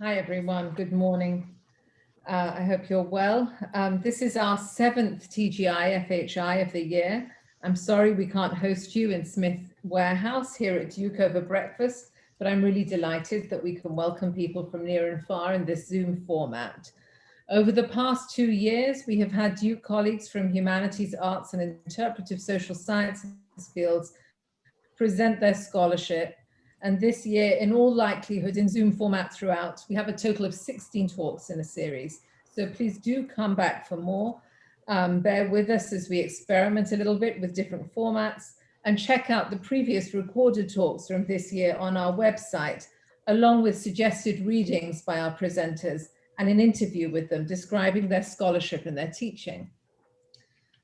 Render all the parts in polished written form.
Hi, everyone. Good morning. I hope you're well. This is our 7th TGI FHI of the year. I'm sorry we can't host you in Smith Warehouse here at Duke over breakfast, but I'm really delighted that we can welcome people from near and far in this Zoom format. Over the past 2 years, we have had Duke colleagues from humanities, arts, and interpretive social sciences fields present their scholarship. And this year, in all likelihood, in Zoom format throughout, we have a total of 16 talks in a series. So please do come back for more. Bear with us as we experiment a little bit with different formats, and check out the previous recorded talks from this year on our website, along with suggested readings by our presenters and an interview with them describing their scholarship and their teaching.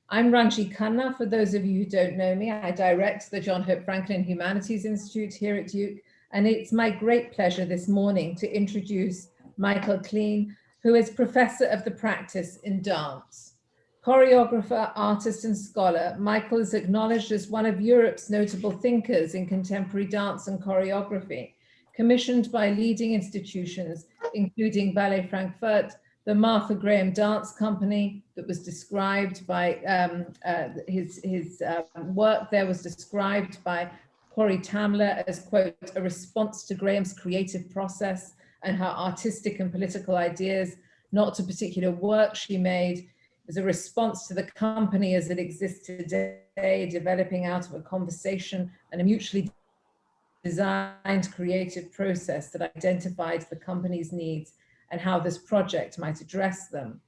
I'm Ranji Khanna. For those of you who don't know me, I direct the John Hope Franklin Humanities Institute here at Duke, and it's my great pleasure this morning to introduce Michael Kliën, who is Professor of the Practice in Dance. Choreographer, artist, and scholar, Michael is acknowledged as one of Europe's notable thinkers in contemporary dance and choreography, commissioned by leading institutions, including Ballet Frankfurt, the Martha Graham Dance Company, that was described by his work there was described by Corey Tamler as, quote, a response to Graham's creative process and her artistic and political ideas, not to particular work she made, as a response to the company as it exists today, developing out of a conversation and a mutually designed creative process that identified the company's needs and how this project might address them.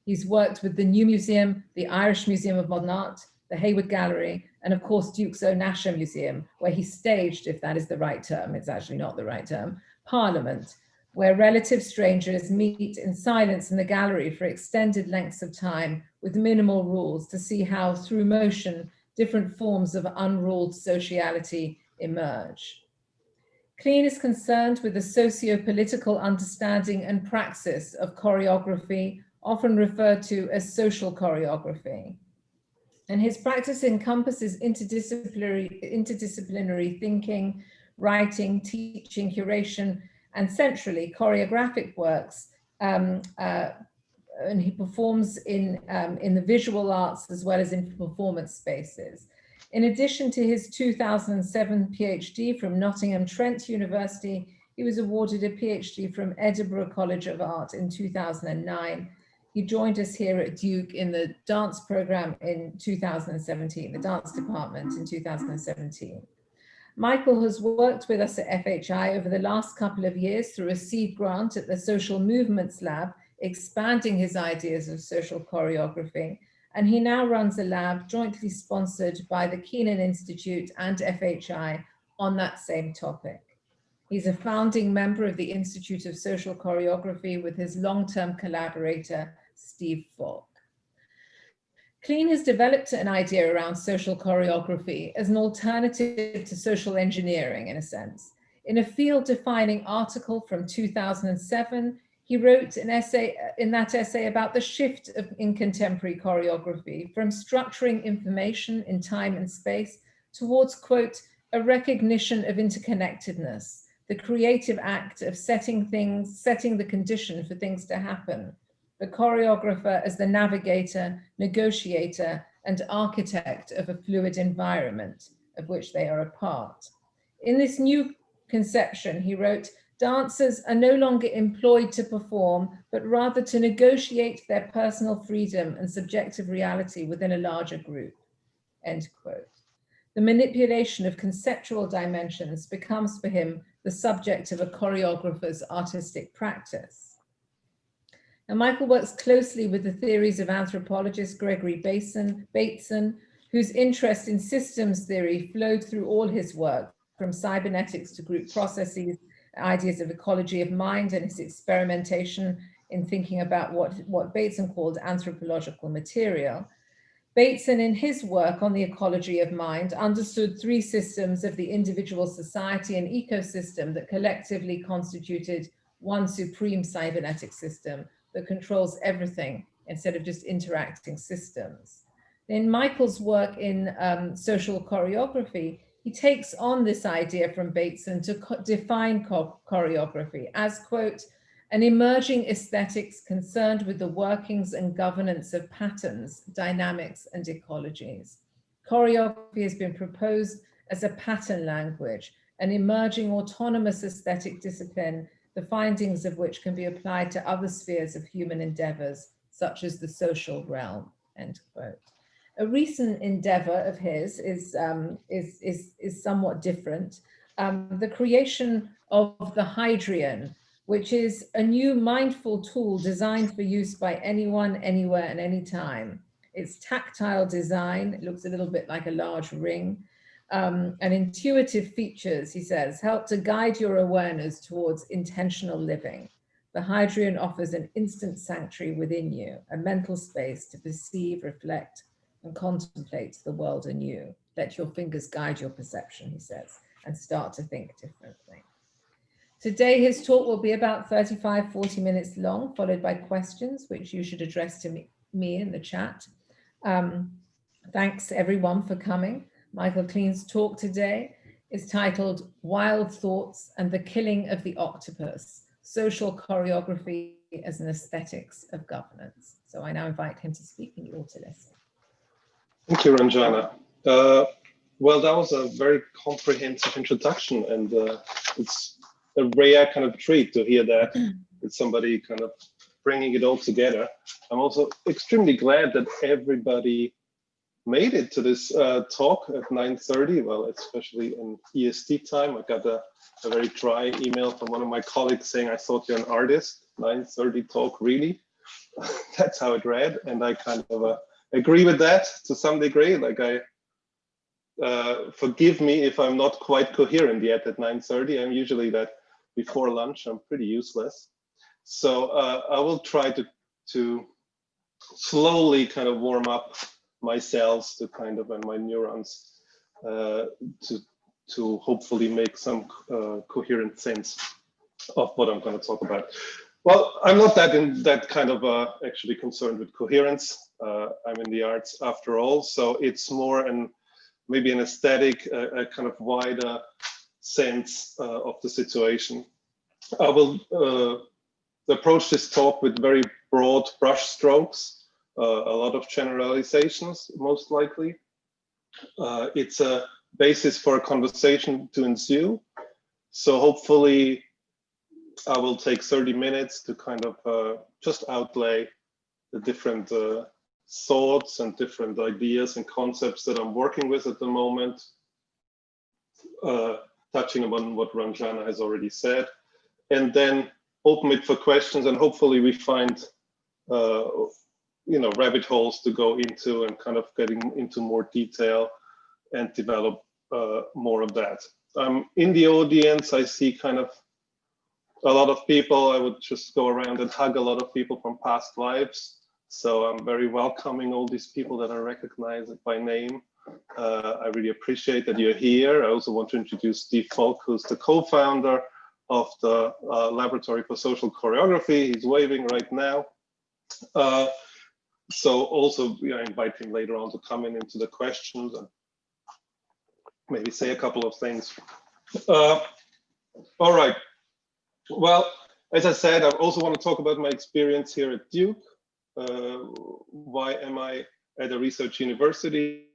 He's worked with the New Museum, the Irish Museum of Modern Art, the Hayward Gallery, and of course, Duke's own National Museum, where he staged, if that is the right term, it's actually not the right term, Parliament, where relative strangers meet in silence in the gallery for extended lengths of time with minimal rules to see how, through motion, different forms of unruled sociality emerge. Kliën is concerned with the socio-political understanding and praxis of choreography, often referred to as social choreography. And his practice encompasses interdisciplinary thinking, writing, teaching, curation, and centrally choreographic works. And he performs in the visual arts as well as in performance spaces. In addition to his 2007 PhD from Nottingham Trent University, he was awarded a PhD from Edinburgh College of Art in 2009. He joined us here at Duke in the dance program in 2017, the dance department in 2017. Michael has worked with us at FHI over the last couple of years through a seed grant at the Social Movements Lab, expanding his ideas of social choreography. And he now runs a lab jointly sponsored by the Kenan Institute and FHI on that same topic. He's a founding member of the Institute of Social Choreography with his long-term collaborator, Steve Falk. Kliën has developed an idea around social choreography as an alternative to social engineering, in a sense. In a field-defining article from 2007, he wrote an essay about the shift in contemporary choreography from structuring information in time and space towards, quote, a recognition of interconnectedness, the creative act of setting the condition for things to happen. The choreographer as the navigator, negotiator, and architect of a fluid environment of which they are a part. In this new conception, he wrote, dancers are no longer employed to perform, but rather to negotiate their personal freedom and subjective reality within a larger group, end quote. The manipulation of conceptual dimensions becomes for him the subject of a choreographer's artistic practice. And Michael works closely with the theories of anthropologist Gregory Bateson, whose interest in systems theory flowed through all his work, from cybernetics to group processes, ideas of ecology of mind, and his experimentation in thinking about what Bateson called anthropological material. Bateson, in his work on the ecology of mind, understood 3 systems of the individual society and ecosystem that collectively constituted one supreme cybernetic system that controls everything instead of just interacting systems. In Michael's work in social choreography, he takes on this idea from Bateson to define choreography as, quote, an emerging aesthetics concerned with the workings and governance of patterns, dynamics, and ecologies. Choreography has been proposed as a pattern language, an emerging autonomous aesthetic discipline, the findings of which can be applied to other spheres of human endeavors, such as the social realm, end quote. A recent endeavor of his is somewhat different. The creation of the Hydrian, which is a new mindful tool designed for use by anyone, anywhere, and anytime. Its tactile design, it looks a little bit like a large ring, and intuitive features, he says, help to guide your awareness towards intentional living. The Hydrian offers an instant sanctuary within you, a mental space to perceive, reflect, and contemplate the world anew. Let your fingers guide your perception, he says, and start to think differently. Today, his talk will be about 35, 40 minutes long, followed by questions, which you should address to me in the chat. Thanks everyone for coming. Michael Klien's talk today is titled Wild Thoughts and the Killing of the Octopus, Social Choreography as an Aesthetics of Governance. So I now invite him to speak and you all to listen. Thank you, Ranjana. Well, that was a very comprehensive introduction, and it's a rare kind of treat to hear that with somebody kind of bringing it all together. I'm also extremely glad that everybody made it to this talk at 9:30. Well, especially in EST time. I got a very dry email from one of my colleagues saying, I thought you're an artist. 9:30 talk, really? That's how it read. And I kind of agree with that to some degree. Like forgive me if I'm not quite coherent yet at 9:30. I'm usually that before lunch, I'm pretty useless. So I will try to slowly kind of warm up my cells to kind of, and my neurons to hopefully make some coherent sense of what I'm going to talk about. Well, I'm not that kind of actually concerned with coherence. I'm in the arts after all, so it's more maybe an aesthetic, a kind of wider sense of the situation. I will approach this talk with very broad brush strokes. A lot of generalizations, most likely. It's a basis for a conversation to ensue. So hopefully I will take 30 minutes to kind of just outlay the different thoughts and different ideas and concepts that I'm working with at the moment, touching upon what Ranjana has already said, and then open it for questions, and hopefully we find rabbit holes to go into and kind of getting into more detail and develop more of that. In the audience, I see kind of a lot of people. I would just go around and hug a lot of people from past lives. So I'm very welcoming all these people that I recognize by name. I really appreciate that you're here. I also want to introduce Steve Falk, who's the co-founder of the Laboratory for Social Choreography. He's waving right now. So also I invite him later on to come into the questions and maybe say a couple of things. All right. Well, as I said, I also want to talk about my experience here at Duke. Why am I at a research university,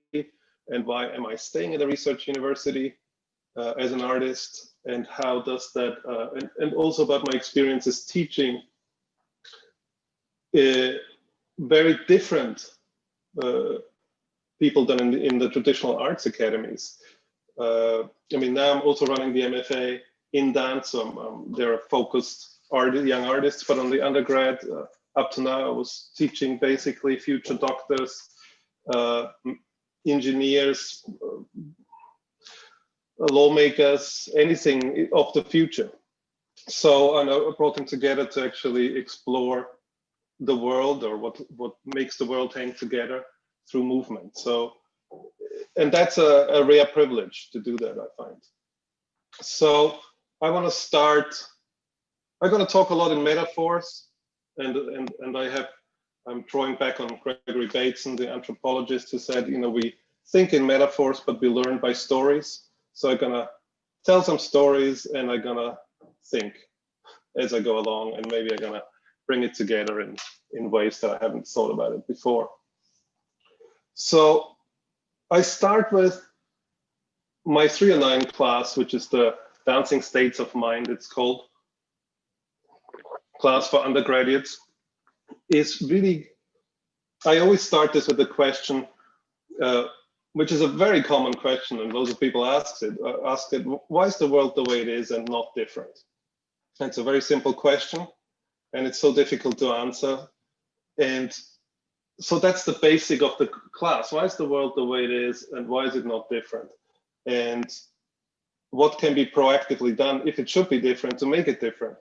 and why am I staying at a research university as an artist, and how does that, and also about my experiences teaching very different people than in the traditional arts academies. I mean, now I'm also running the MFA in dance, so they're focused young artists, but on the undergrad, up to now, I was teaching basically future doctors, engineers, lawmakers, anything of the future. So I brought them together to actually explore the world, or what makes the world hang together through movement. So, and that's a rare privilege to do that, I find. So I want to start. I'm going to talk a lot in metaphors, and I'm drawing back on Gregory Bateson, the anthropologist, who said, we think in metaphors, but we learn by stories. So I'm going to tell some stories, and I'm going to think. as I go along, and maybe I'm gonna bring it together in ways that I haven't thought about it before. So I start with my 309 class, which is the Dancing States of Mind, it's called, class for undergraduates. Is really, I always start this with the question, which is a very common question, and loads of people ask it, why is the world the way it is and not different? And it's a very simple question, and it's so difficult to answer. And so that's the basic of the class. Why is the world the way it is, and why is it not different? And what can be proactively done if it should be different to make it different?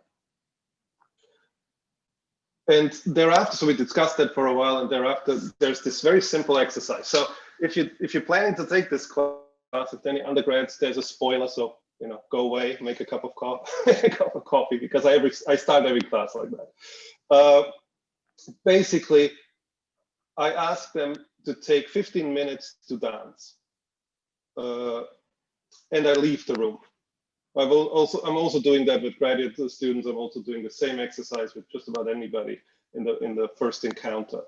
And thereafter, so we discussed that for a while, and thereafter there's this very simple exercise. So if you're planning to take this class, if any undergrads, there's a spoiler, so go away, make a cup of coffee, because I start every class like that. Basically, I ask them to take 15 minutes to dance, and I leave the room. I'm also doing that with graduate students. I'm also doing the same exercise with just about anybody in the first encounter.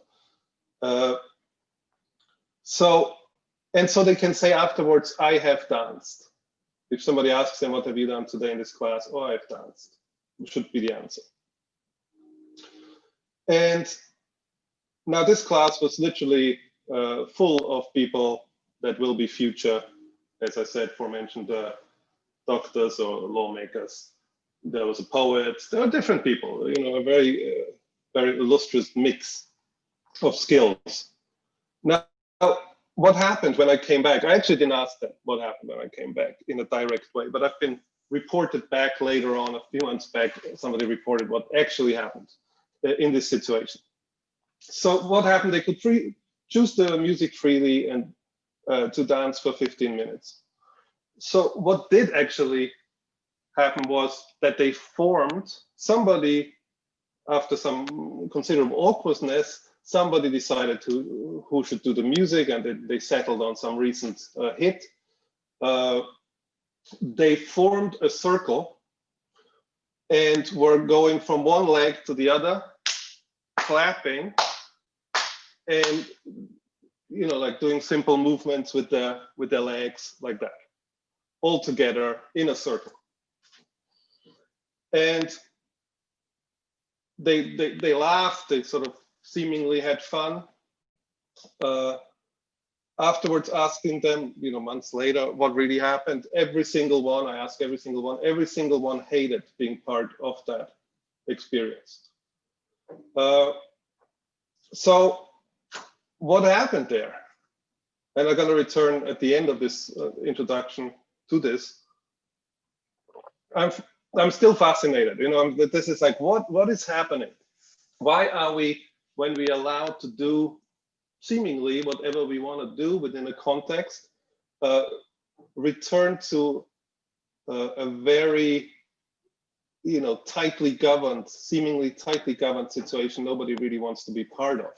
So they can say afterwards, I have danced. If somebody asks them, what have you done today in this class? Oh, I've danced. It should be the answer. And now this class was literally full of people that will be future, as I said, aforementioned doctors or lawmakers. There was a poet. There are different people, a very, very illustrious mix of skills. Now, what happened when I came back? I actually didn't ask them what happened when I came back in a direct way, but I've been reported back later on, a few months back, somebody reported what actually happened in this situation. So what happened? They could choose the music freely and to dance for 15 minutes. So what did actually happen was that they formed somebody, after some considerable awkwardness, somebody decided who should do the music, and they settled on some recent hit. They formed a circle and were going from one leg to the other, clapping, and like doing simple movements with their legs like that, all together in a circle. And they laughed, they sort of seemingly had fun. Afterwards, asking them, months later, what really happened, every single one hated being part of that experience. So what happened there? And I'm going to return at the end of this introduction to this. I'm still fascinated. This is like, what is happening? Why are we, when we allowed to do seemingly whatever we want to do within a context, return to a very, seemingly tightly governed situation nobody really wants to be part of?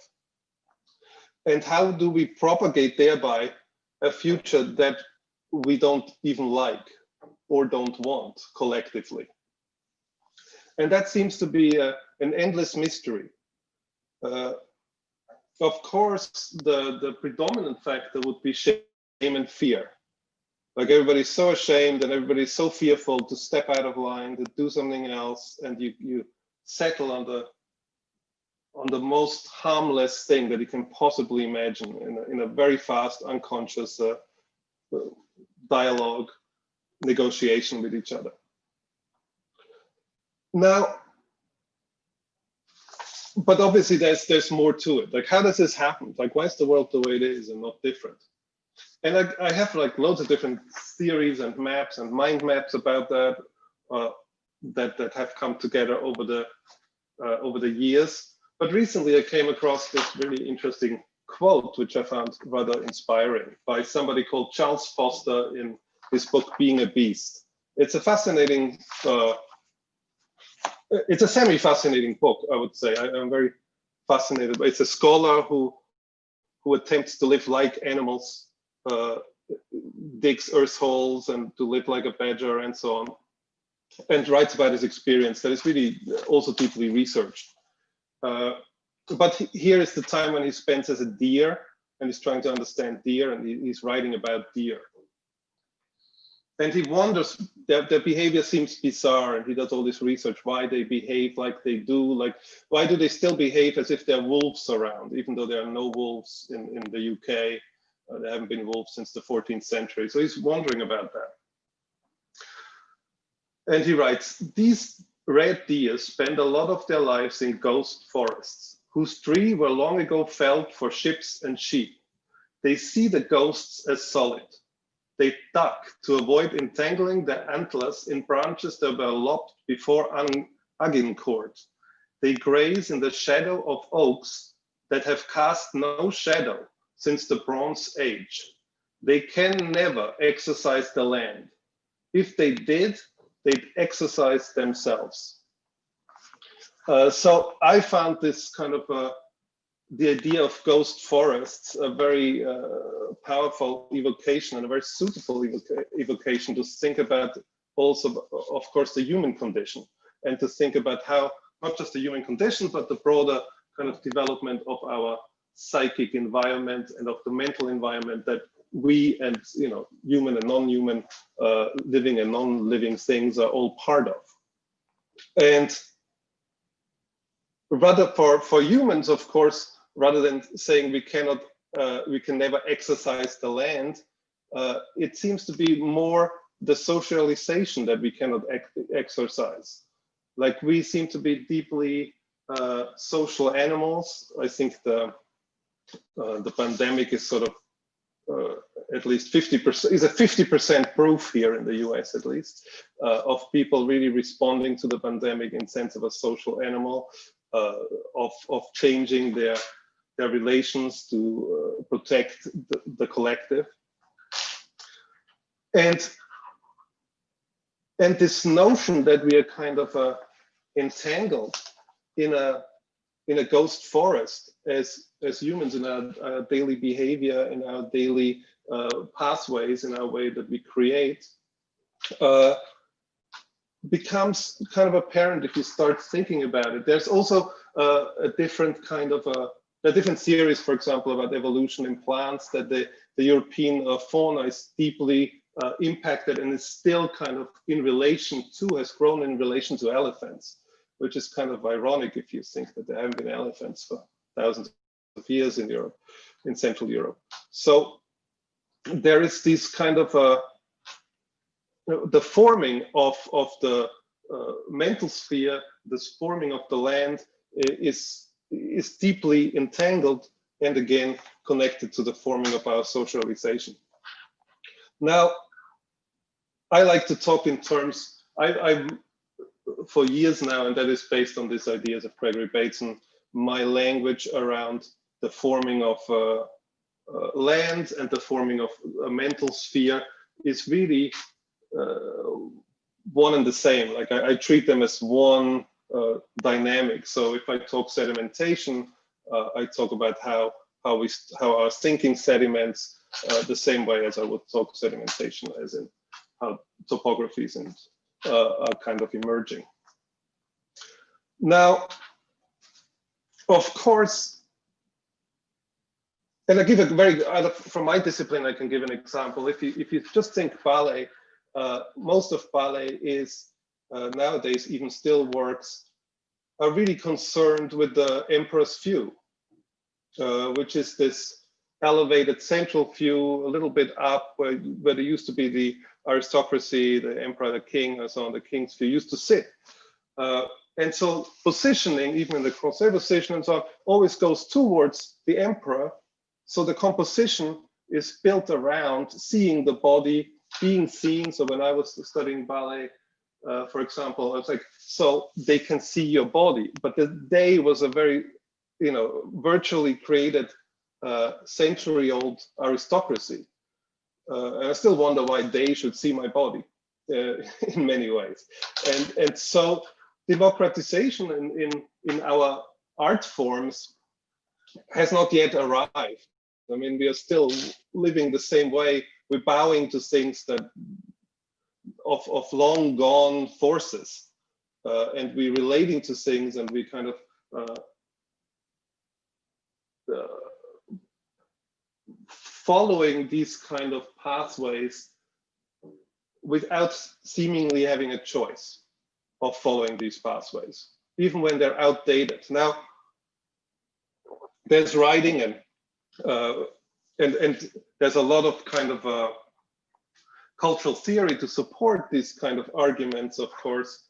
And how do we propagate thereby a future that we don't even like or don't want collectively? And that seems to be an endless mystery. Of course, the predominant factor would be shame and fear. Like, everybody's so ashamed and everybody's so fearful to step out of line, to do something else, and you settle on the most harmless thing that you can possibly imagine in a very fast, unconscious dialogue, negotiation with each other. Now, but obviously there's more to it. Like, how does this happen? Like, why is the world the way it is and not different? And I have like loads of different theories and maps and mind maps about that that have come together over the years. But recently I came across this really interesting quote, which I found rather inspiring, by somebody called Charles Foster in his book, Being a Beast. It's a fascinating, it's a semi-fascinating book, I would say. I'm very fascinated. It's a scholar who attempts to live like animals, digs earth holes, and to live like a badger and so on. and writes about his experience that is really also deeply researched. But here is the time when he spends as a deer, and he's trying to understand deer, and he's writing about deer. And he wonders, their behavior seems bizarre, and he does all this research, why they behave like they do, like, why do they still behave as if there are wolves around, even though there are no wolves in the UK. There haven't been wolves since the 14th century. So he's wondering about that. And he writes, these red deer spend a lot of their lives in ghost forests, whose trees were long ago felled for ships and sheep. They see the ghosts as solid. They duck to avoid entangling their antlers in branches that were lopped before agincourt. They graze in the shadow of oaks that have cast no shadow since the Bronze Age. They can never exercise the land. If they did, they'd exercise themselves. So I found this kind of the idea of ghost forests a very powerful evocation and a very suitable evocation to think about also, of course, the human condition, and to think about how not just the human condition, but the broader kind of development of our psychic environment and of the mental environment that we and, you know, human and non-human, living and non-living things are all part of. And rather for humans, of course, rather than saying we cannot, we can never exercise the land, it seems to be more the socialization that we cannot exercise. Like, we seem to be deeply social animals. I think the pandemic is sort of at least 50%, is a 50% proof here in the US at least, of people really responding to the pandemic in sense of a social animal, of changing their relations to protect the collective. And this notion that we are kind of entangled in a ghost forest as humans, in our daily behavior, in our daily pathways, in our way that we create, becomes kind of apparent if you start thinking about it. There's also a different kind of there are different theories, for example, about evolution in plants, that the European fauna is deeply impacted and is still kind of in relation to, has grown in relation to elephants, which is kind of ironic if you think that there haven't been elephants for thousands of years in Europe, in Central Europe. So there is this kind of the forming of the mental sphere, this forming of the land is deeply entangled and again connected to the forming of our socialization. Now, I like to talk in terms, I for years now, and that is based on these ideas of Gregory Bateson, my language around the forming of land and the forming of a mental sphere is really one and the same. Like, I treat them as one dynamic. So if I talk sedimentation, I talk about how our thinking sediments the same way as I would talk sedimentation, as in how topographies and are kind of emerging. Now, of course, and I give a very, from my discipline, I can give an example. If you just think ballet, most of ballet is nowadays, even still works, are really concerned with the emperor's view, which is this elevated central view, a little bit up, where there used to be the aristocracy, the emperor, the king, and so on. The king's view used to sit. And so positioning, even in the crochet position and so on, always goes towards the emperor. So the composition is built around seeing the body, being seen. So when I was studying ballet, for example, I was like, so they can see your body. But the day was a very, virtually created century-old aristocracy. And I still wonder why they should see my body in many ways. And so democratization in our art forms has not yet arrived. I mean, we are still living the same way. We're bowing to things that of long gone forces, and we relating to things, and we kind of following these kind of pathways without seemingly having a choice of following these pathways, even when they're outdated. Now, there's writing and there's a lot of kind of cultural theory to support these kind of arguments, of course,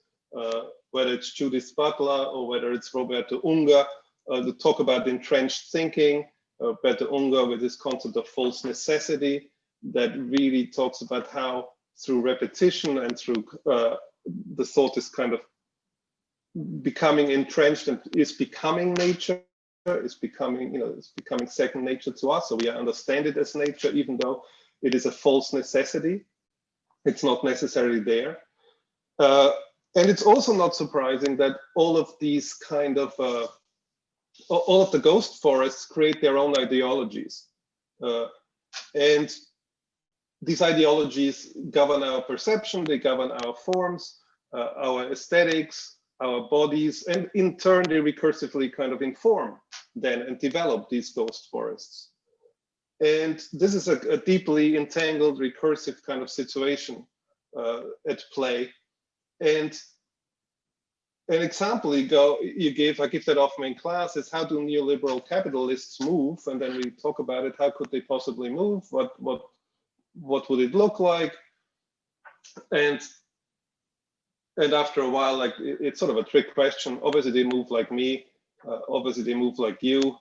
whether it's Judith Butler or whether it's Roberto Unger, to talk about entrenched thinking. Roberto Unger with this concept of false necessity that really talks about how through repetition and through the thought is kind of becoming entrenched and is becoming nature, is becoming, it's becoming second nature to us. So we understand it as nature, even though it is a false necessity. It's not necessarily there. And it's also not surprising that all of these kind of, all of the ghost forests create their own ideologies. And these ideologies govern our perception, they govern our forms, our aesthetics, our bodies, and in turn, they recursively kind of inform then and develop these ghost forests. And this is a deeply entangled, recursive kind of situation at play. And an example I give that often in class is, how do neoliberal capitalists move? And then we talk about it. How could they possibly move? What would it look like? And after a while, like it's sort of a trick question. Obviously, they move like me. Obviously, they move like you.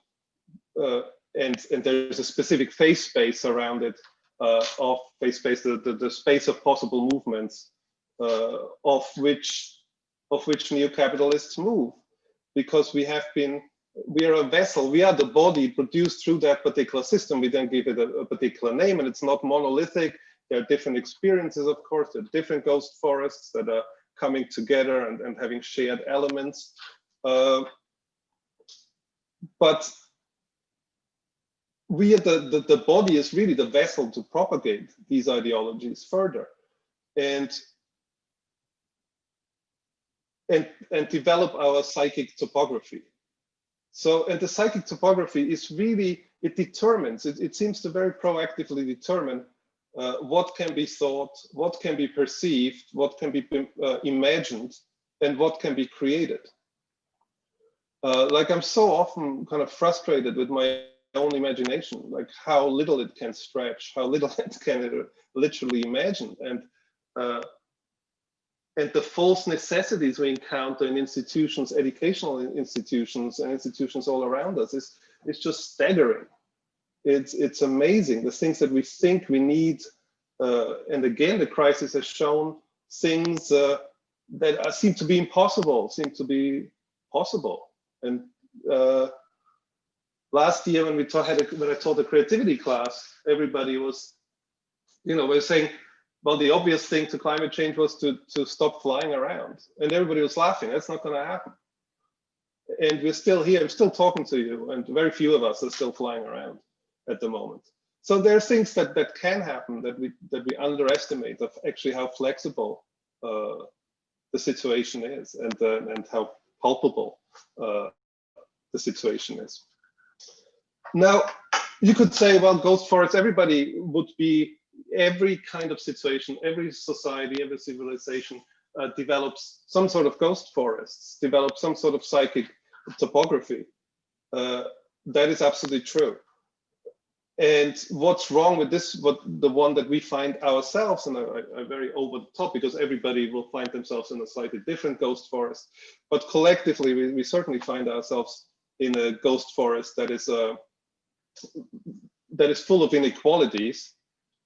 And there's a specific phase space around it, of phase space, the space of possible movements, of which neo-capitalists move, because we are a vessel, we are the body produced through that particular system. We then give it a particular name, and it's not monolithic. There are different experiences, of course. There are different ghost forests that are coming together and having shared elements. But the body is really the vessel to propagate these ideologies further and develop our psychic topography. So, and the psychic topography is really, it seems to very proactively determine what can be thought, what can be perceived, what can be imagined, and what can be created. Like I'm so often kind of frustrated with my own imagination, like how little it can stretch, how little it can literally imagine, and the false necessities we encounter in institutions, educational institutions, and institutions all around us is just staggering. It's amazing, the things that we think we need, and again, the crisis has shown things that seem to be impossible, seem to be possible. And last year when I taught a creativity class, everybody was, we're saying, well, the obvious thing to climate change was to stop flying around, and everybody was laughing. That's not going to happen. And we're still here. I'm still talking to you, and very few of us are still flying around at the moment. So there are things that can happen that we underestimate of actually how flexible the situation is, and how palpable the situation is. Now, you could say, well, ghost forests, everybody would be, every kind of situation, every society, every civilization develops some sort of ghost forests, develops some sort of psychic topography. That is absolutely true. And what's wrong with this, the one that we find ourselves, and I very over the top, because everybody will find themselves in a slightly different ghost forest, but collectively we certainly find ourselves in a ghost forest that is full of inequalities.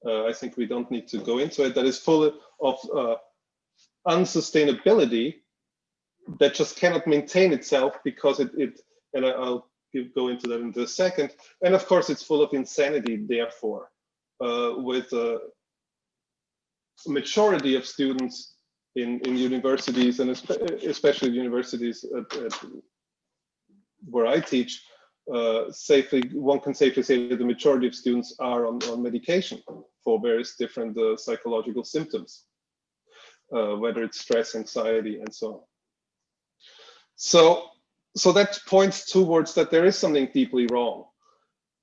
I think we don't need to go into it. That is full of unsustainability that just cannot maintain itself, because and I'll go into that in a second. And of course, it's full of insanity, therefore, with a majority of students in universities, and especially universities where I teach, one can safely say that the majority of students are on medication for various different psychological symptoms. whether it's stress, anxiety, and so on. So that points towards that there is something deeply wrong.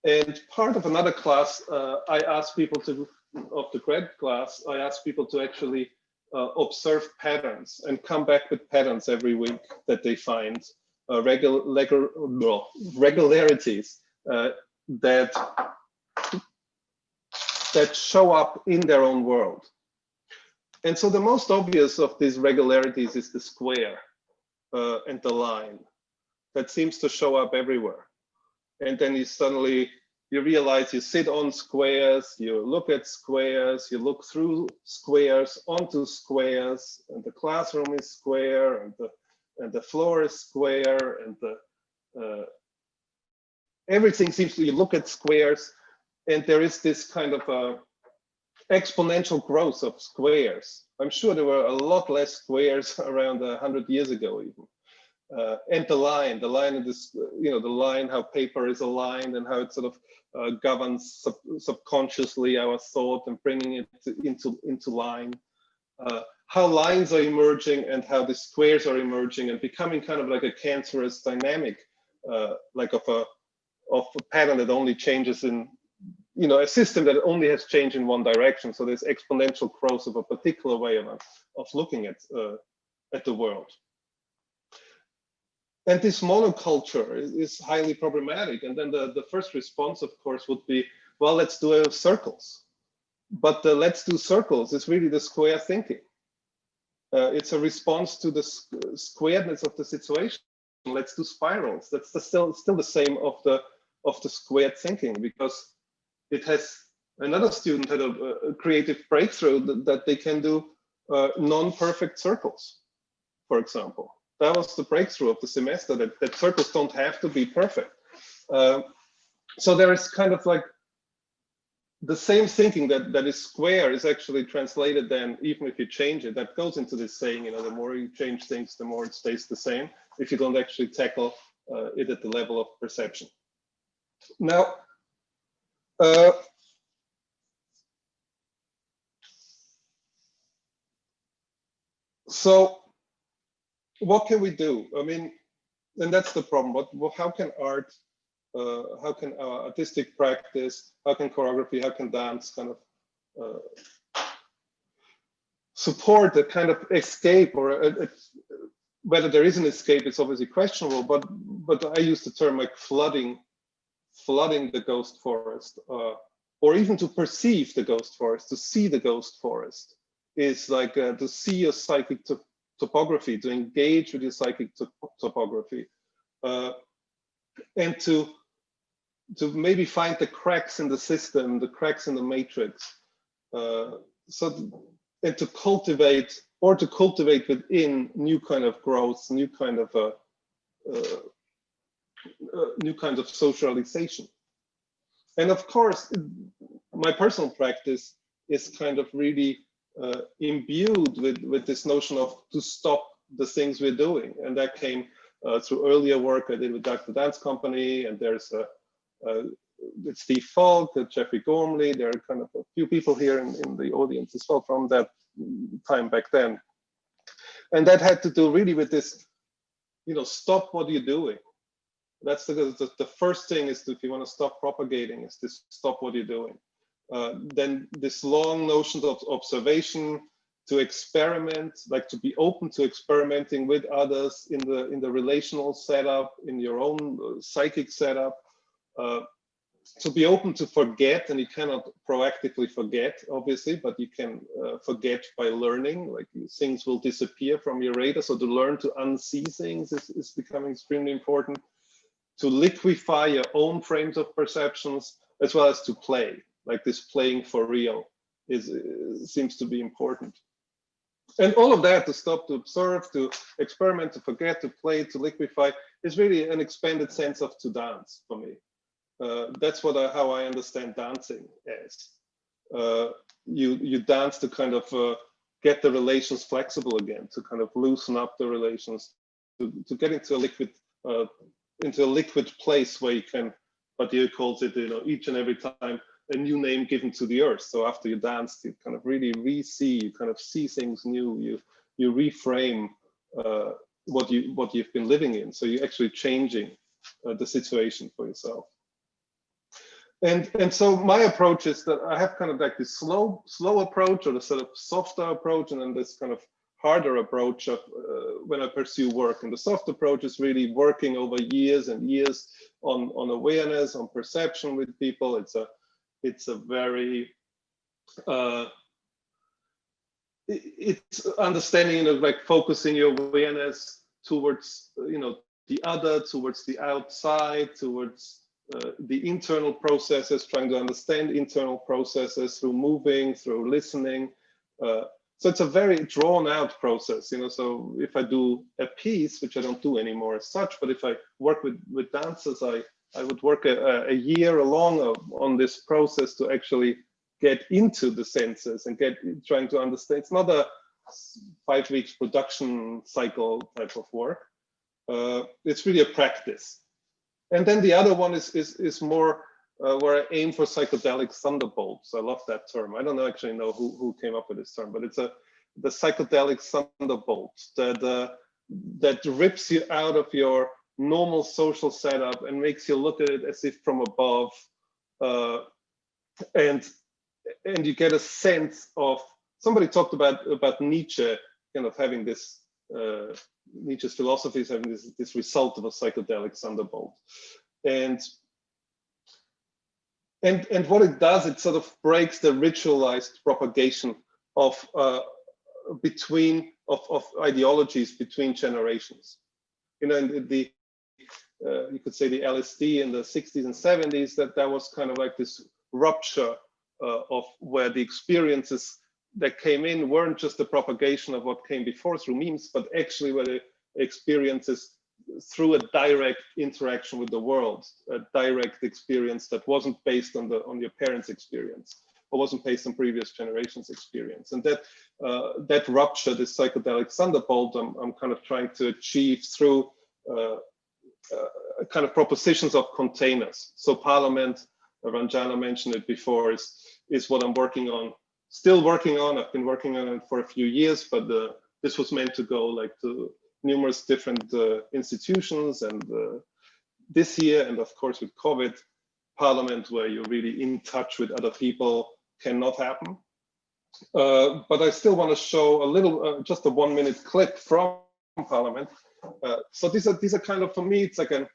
And part of another class, I asked people to, of the grad class, I asked people to actually observe patterns and come back with patterns every week that they find, regularities that show up in their own world. And so the most obvious of these regularities is the square and the line that seems to show up everywhere. And then you realize you sit on squares, you look at squares, you look through squares onto squares, and the classroom is square, and the floor is square, and everything seems to, you look at squares, and there is this kind of exponential growth of squares. I'm sure there were a lot less squares around 100 years ago even. And the line in this, the line, how paper is aligned and how it sort of governs subconsciously our thought and bringing it into line. How lines are emerging and how the squares are emerging and becoming kind of like a cancerous dynamic, like of a pattern that only changes in, a system that only has changed in one direction. So there's exponential growth of a particular way of looking at the world. And this monoculture is highly problematic. And then the first response, of course, would be, well, let's do circles. But the let's do circles is really the square thinking. It's a response to the squareness of the situation. Let's do spirals. That's still the same of the squared thinking, because it has, another student had a creative breakthrough that they can do non-perfect circles, for example. That was the breakthrough of the semester, that circles don't have to be perfect. So there is kind of like the same thinking that is square is actually translated then, even if you change it, that goes into this saying, the more you change things, the more it stays the same, if you don't actually tackle it at the level of perception. Now, so what can we do? I mean, and that's the problem. How can art, how can artistic practice, how can choreography, how can dance kind of support a kind of escape, or whether there is an escape is obviously questionable, but I use the term like flooding the ghost forest, or even to perceive the ghost forest, to see the ghost forest is like to see your psychic topography, to engage with your psychic topography, and to maybe find the cracks in the system, the cracks in the matrix, and to cultivate within new kind of growth, new kind of socialization. And of course, my personal practice is kind of really imbued with this notion of to stop the things we're doing. And that came through earlier work I did with Dr. Dance Company, and there's with Steve Falk, Jeffrey Gormley, there are kind of a few people here in the audience as well from that time back then. And that had to do really with this, stop what you're doing. That's the first thing is, if you want to stop propagating, is to stop what you're doing. Then this long notion of observation, to experiment, like to be open to experimenting with others in the relational setup, in your own psychic setup, to be open to forget, and you cannot proactively forget, obviously, but you can forget by learning, like things will disappear from your radar. So to learn to unsee things is becoming extremely important. To liquefy your own frames of perceptions, as well as to play, like this playing for real seems to be important. And all of that, to stop, to observe, to experiment, to forget, to play, to liquefy, is really an expanded sense of to dance for me. That's how I understand dancing as. You dance to kind of get the relations flexible again, to kind of loosen up the relations, to get into a liquid place where you can, Badiou calls it, each and every time a new name given to the earth. So after you dance, you kind of really re-see, you kind of see things new, you reframe what you've been living in. So you're actually changing the situation for yourself. And so my approach is that I have kind of like this slow approach, or the sort of softer approach, and then this kind of harder approach of when I pursue work. And the soft approach is really working over years and years on awareness, on perception with people. It's a very it's understanding of like focusing your awareness towards the other, towards the outside, towards the internal processes, trying to understand internal processes through moving, through listening. So it's a very drawn out process, so if I do a piece, which I don't do anymore as such, but if I work with dancers, I would work a year long on this process to actually get into the senses and trying to understand. It's not a 5 weeks production cycle type of work. It's really a practice. And then the other one is more where I aim for psychedelic thunderbolts. I love that term. I don't actually know who came up with this term, but it's the psychedelic thunderbolt that rips you out of your normal social setup and makes you look at it as if from above, and you get a sense of. Somebody talked about Nietzsche, kind of having this. Nietzsche's philosophy is having this result of a psychedelic thunderbolt, and what it does, it sort of breaks the ritualized propagation of ideologies between generations. You could say the LSD in the 60s and 70s, that was kind of like this rupture of where the experiences that came in weren't just the propagation of what came before through memes, but actually were the experiences through a direct interaction with the world, a direct experience that wasn't based on your parents' experience, or wasn't based on previous generations' experience. And that rupture, this psychedelic thunderbolt, I'm kind of trying to achieve through kind of propositions of containers. So Parliament, Ranjana mentioned it before, is what I'm working on. Still working on. I've been working on it for a few years, but this was meant to go like to numerous different institutions, and this year, and of course with COVID, Parliament, where you're really in touch with other people, cannot happen. But I still want to show a little, just a 1-minute clip from Parliament. So these are kind of, for me, it's like an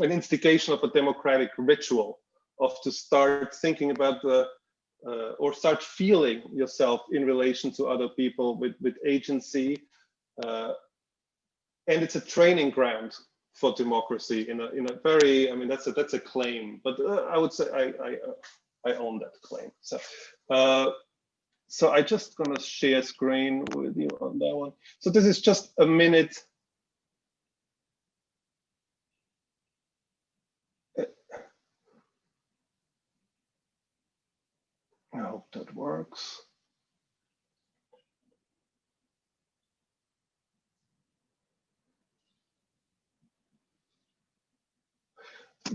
instigation of a democratic ritual of to start thinking about or start feeling yourself in relation to other people with agency. And it's a training ground for democracy in a very, I mean, that's a claim, but I would say I own that claim. So I just gonna share screen with you on that one. So this is just a minute. I hope that works.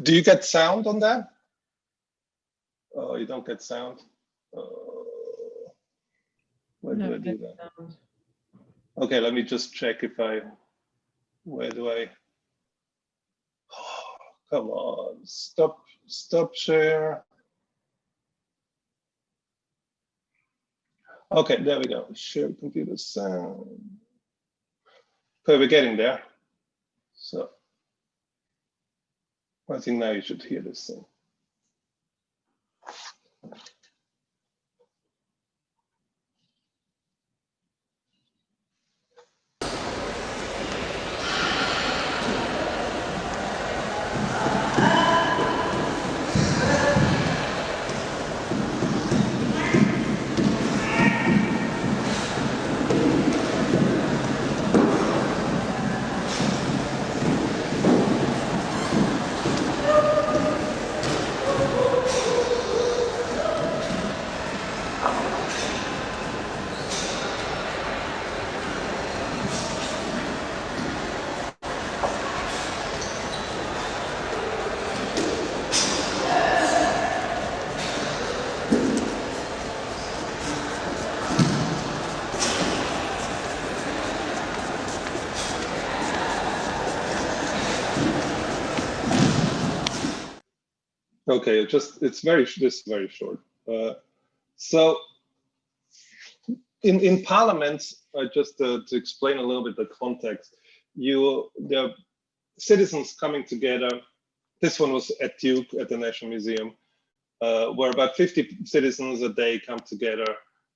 Do you get sound on that? Oh, you don't get sound. Where do I do that? Okay, let me just check if where do I? Oh, come on, stop share. Okay, there we go. Share computer sound. Okay, we're getting there. So I think now you should hear this thing. Okay, it's very short. So in parliaments, just to explain a little bit the context, there are citizens coming together. This one was at Duke at the National Museum, where about 50 citizens a day come together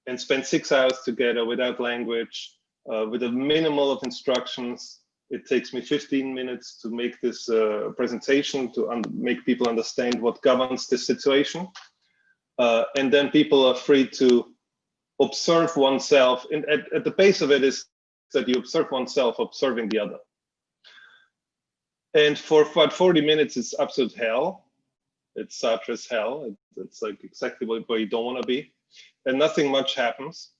and spend 6 hours together without language, with a minimal of instructions. It takes me 15 minutes to make this presentation, to make people understand what governs this situation. And then people are free to observe oneself. And at the base of it is that you observe oneself observing the other. And for about 40 minutes, it's absolute hell. It's Sartre's hell. It's like exactly where you don't want to be. And nothing much happens.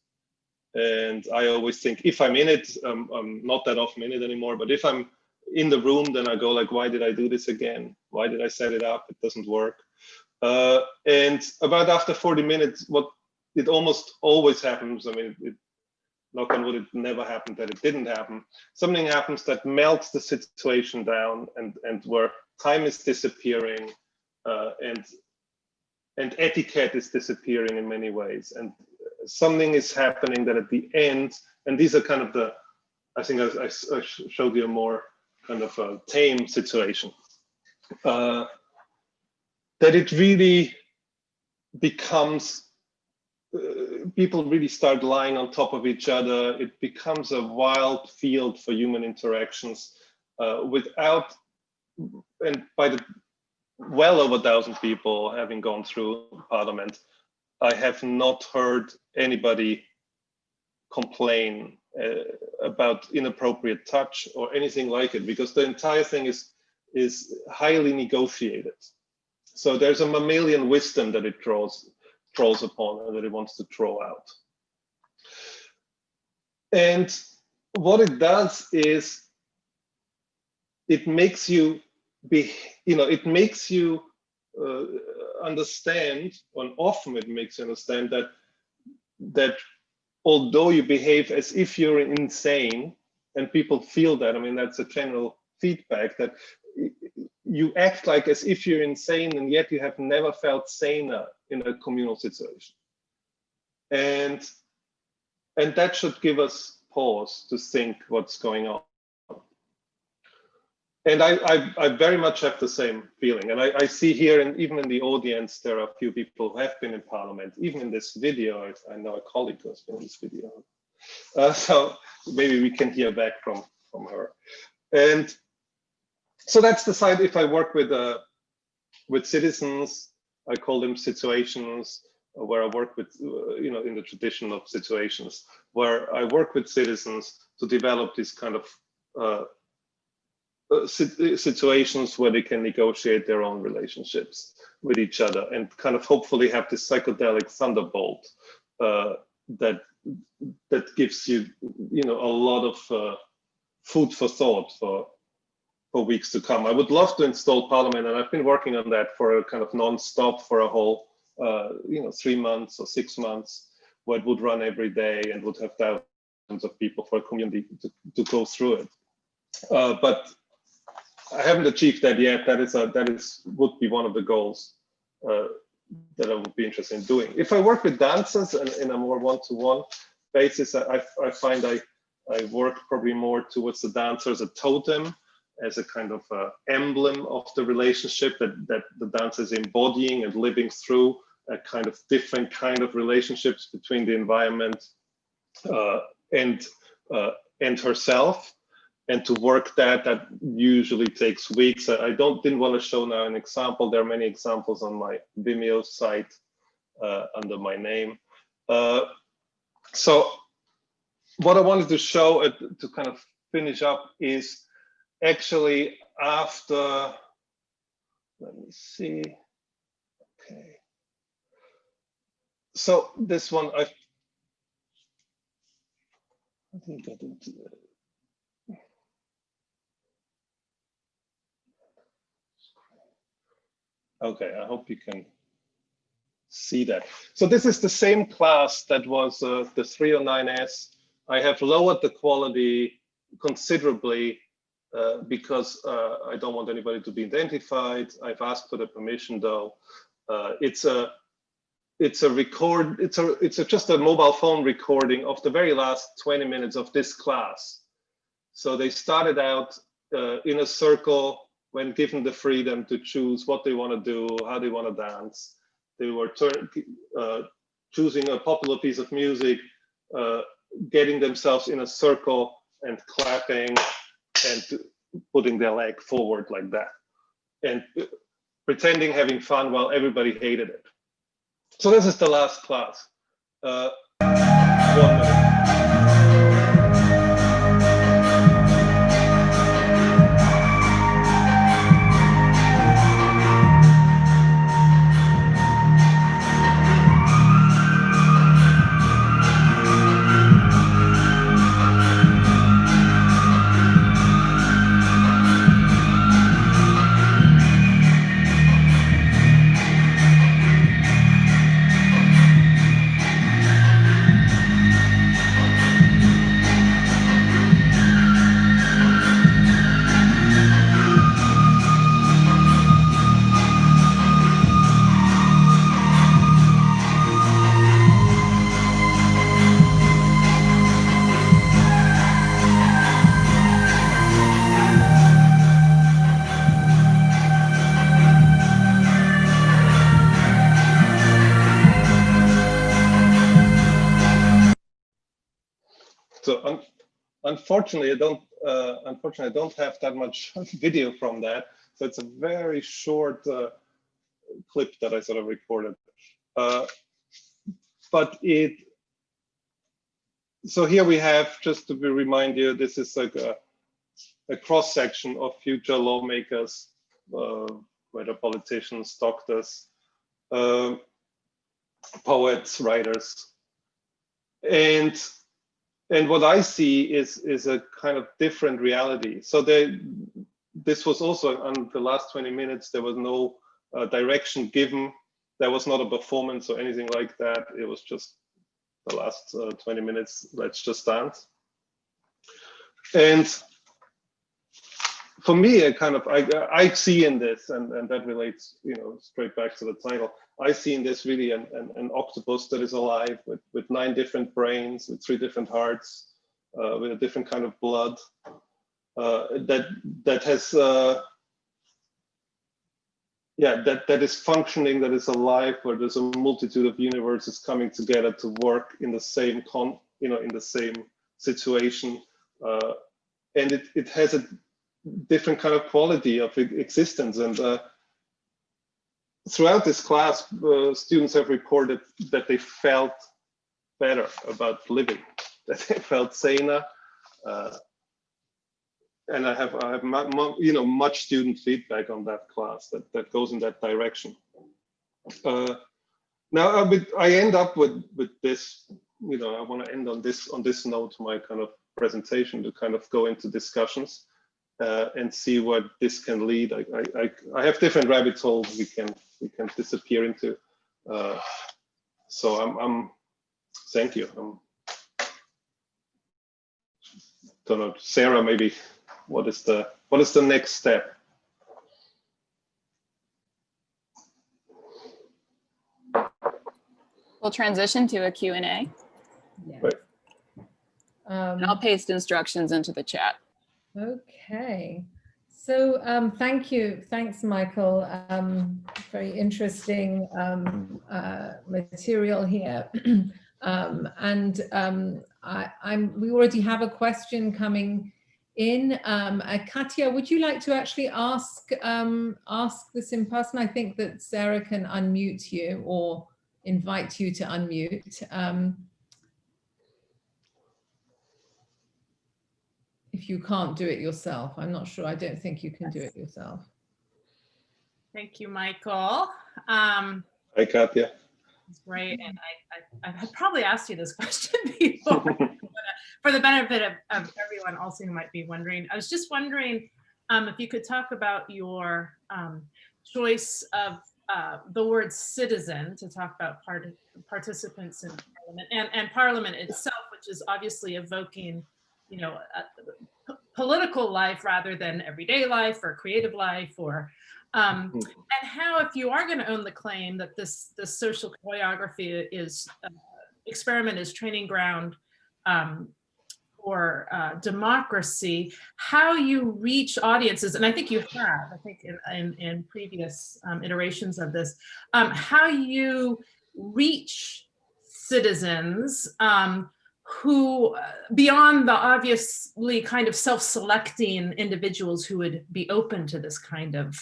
And I always think, if I'm in it, I'm not that often in it anymore, but if I'm in the room, then I go like, why did I do this again? Why did I set it up? It doesn't work. And about after 40 minutes, what it almost always happens, I mean, knock on wood, it never happened that it didn't happen. Something happens that melts the situation down, and where time is disappearing, and etiquette is disappearing in many ways. And something is happening that at the end, and these are kind of the, I think I showed you a more kind of a tame situation, that it really becomes, people really start lying on top of each other. It becomes a wild field for human interactions, without, and by the well over 1,000 people having gone through Parliament, I have not heard anybody complain about inappropriate touch or anything like it, because the entire thing is highly negotiated. So there's a mammalian wisdom that it draws upon and that it wants to throw out. And what it does is it makes you it makes you understand, and often it makes you understand that although you behave as if you're insane, and people feel that, I mean, that's a general feedback, that you act like as if you're insane, and yet you have never felt saner in a communal situation. And that should give us pause to think what's going on. And I very much have the same feeling. And I see here, and even in the audience, there are a few people who have been in Parliament. Even in this video, I know a colleague who has been in this video. So maybe we can hear back from her. And so that's the side. If I work with citizens, I call them situations, where I work with, in the tradition of situations, where I work with citizens to develop this kind of situations where they can negotiate their own relationships with each other, and kind of hopefully have this psychedelic thunderbolt that gives you, a lot of food for thought for weeks to come. I would love to install Parliament, and I've been working on that for a kind of non-stop for a whole 3 months or 6 months, where it would run every day and would have thousands of people for a community to go through it. But I haven't achieved that yet. That would be one of the goals that I would be interested in doing. If I work with dancers and in a more one-to-one basis, I find I work probably more towards the dancer as a totem, as a kind of emblem of the relationship that the dancer is embodying and living through, a kind of different kind of relationships between the environment and herself. And to work that usually takes weeks. I didn't want to show now an example. There are many examples on my Vimeo site under my name. So what I wanted to show to kind of finish up is actually after, let me see. Okay. So this one, I think I did. Okay, I hope you can see that. So this is the same class that was the 309S. I have lowered the quality considerably because I don't want anybody to be identified. I've asked for the permission though. It's just a mobile phone recording of the very last 20 minutes of this class. So they started out in a circle when given the freedom to choose what they want to do, how they want to dance. They were choosing a popular piece of music, getting themselves in a circle and clapping and putting their leg forward like that. And pretending having fun while everybody hated it. So this is the last class. 1 minute. So unfortunately, I don't have that much video from that. So it's a very short clip that I sort of recorded. So here we have, just to remind you, this is like a cross section of future lawmakers, whether politicians, doctors, poets, writers, and what I see is a kind of different reality. So this was also on the last 20 minutes, there was no direction given. There was not a performance or anything like that. It was just the last 20 minutes, let's just dance. And for me, I see in this, and that relates, straight back to the title. I see in this really an octopus that is alive with 9 different brains, with 3 different hearts, with a different kind of blood, that has, that is functioning, that is alive, where there's a multitude of universes coming together to work in the same in the same situation, and it has a different kind of quality of existence. And throughout this class, students have reported that they felt better about living, that they felt saner, and I have much student feedback on that class that goes in that direction. Now I end up with this. I want to end on this note, my kind of presentation, to kind of go into discussions and see what this can lead. I have different rabbit holes we can disappear into. So thank you. Don't know, Sarah, maybe what is the next step? We'll transition to a Q&A. Yeah. Right. And I'll paste instructions into the chat. Okay. So thank you. Thanks, Michael. Very interesting material here. We already have a question coming in. Katya, would you like to actually ask this in person? I think that Sarah can unmute you or invite you to unmute. If you can't do it yourself, I'm not sure. I don't think you can do it yourself. Thank you, Michael. Hi, Katya. That's great. And I had probably asked you this question before, but for the benefit of everyone also who might be wondering, I was just wondering if you could talk about your choice of the word citizen to talk about participants in Parliament and Parliament itself, which is obviously evoking, political life rather than everyday life or creative life, or and how, if you are going to own the claim that this social choreography is experiment is training ground for democracy, how you reach audiences, and I think you have, I think in previous iterations of this, how you reach citizens who, beyond the obviously kind of self-selecting individuals who would be open to this kind of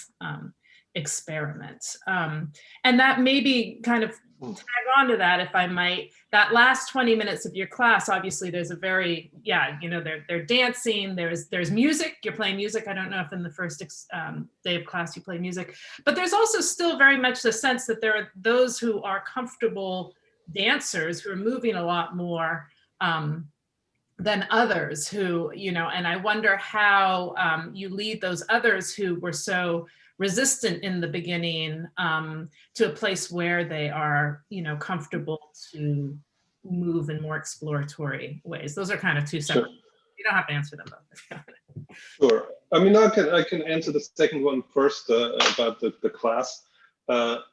experiment. And that maybe kind of tag on to that, if I might, that last 20 minutes of your class, obviously there's a very, you know, they're dancing, there's music, you're playing music. I don't know if in the first day of class you play music, but there's also still very much the sense that there are those who are comfortable dancers who are moving a lot more than others who, you know, and I wonder how you lead those others who were so resistant in the beginning to a place where they are, you know, comfortable to move in more exploratory ways. Those are kind of two separate. Sure. You don't have to answer them both. Sure. I mean, I can answer the second one first about the class.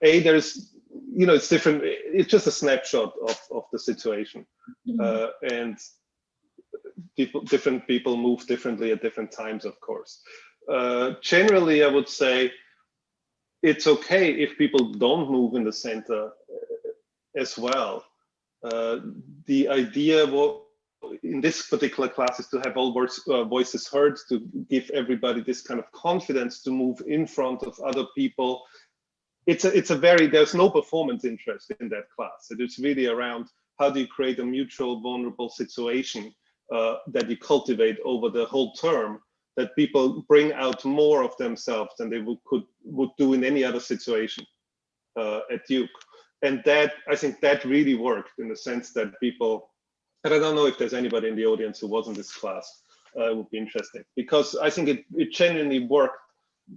There's, you know, it's different. It's just a snapshot of the situation, and different people move differently at different times, of course. Generally, I would say it's okay if people don't move in the center as well. The idea in this particular class is to have all voices heard, to give everybody this kind of confidence to move in front of other people. It's a very, there's no performance interest in that class. It is really around how do you create a mutual vulnerable situation that you cultivate over the whole term, that people bring out more of themselves than they would do in any other situation at Duke. And that, I think that really worked in the sense that people, and I don't know if there's anybody in the audience who was in this class, it would be interesting, because I think it genuinely worked,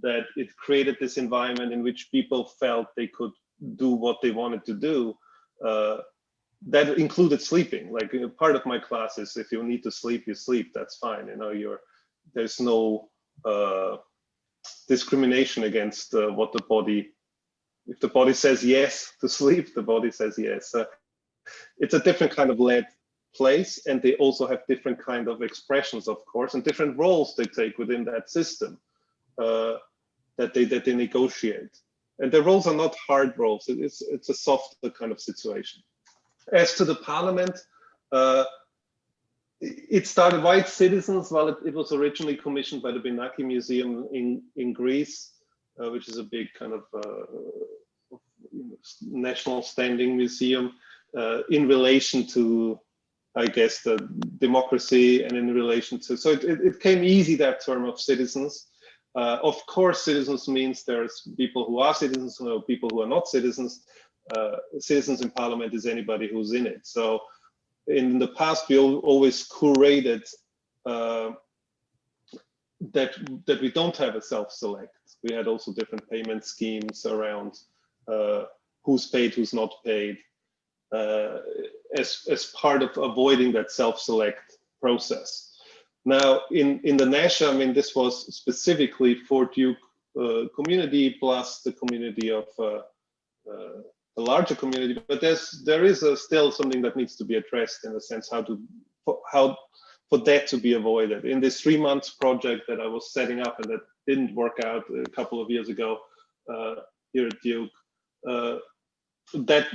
that it created this environment in which people felt they could do what they wanted to do. That included sleeping. Like, part of my class is, if you need to sleep, you sleep, that's fine. You know, there's no discrimination against what the body, if the body says yes to sleep, the body says yes. It's a different kind of led place, and they also have different kind of expressions, of course, and different roles they take within that system that they negotiate. And the roles are not hard roles. It's a softer kind of situation. As to the parliament, it started White Citizens. Well, it was originally commissioned by the Benaki Museum in Greece, which is a big kind of national standing museum in relation to, I guess, the democracy, and in relation to, so it came easy, that term of citizens. Of course, citizens means there's people who are citizens, or people who are not citizens. Citizens in parliament is anybody who's in it. So in the past, we always curated that we don't have a self-select. We had also different payment schemes around who's paid, who's not paid, as part of avoiding that self-select process. Now, in the Nasha, I mean, this was specifically for Duke community plus the community of the larger community, but there is still something that needs to be addressed, in a sense, how for that to be avoided. In this 3 months project that I was setting up, and that didn't work out a couple of years ago here at Duke, that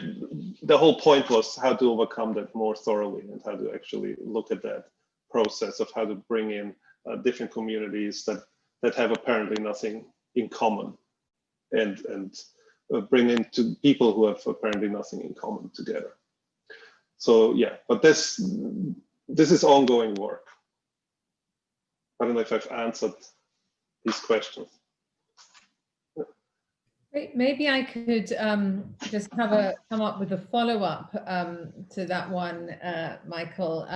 the whole point was how to overcome that more thoroughly, and how to actually look at that process of how to bring in different communities that have apparently nothing in common, and bring into people who have apparently nothing in common together. So yeah, but this is ongoing work. I don't know if I've answered these questions. Maybe I could just come up with a follow-up to that one, Michael.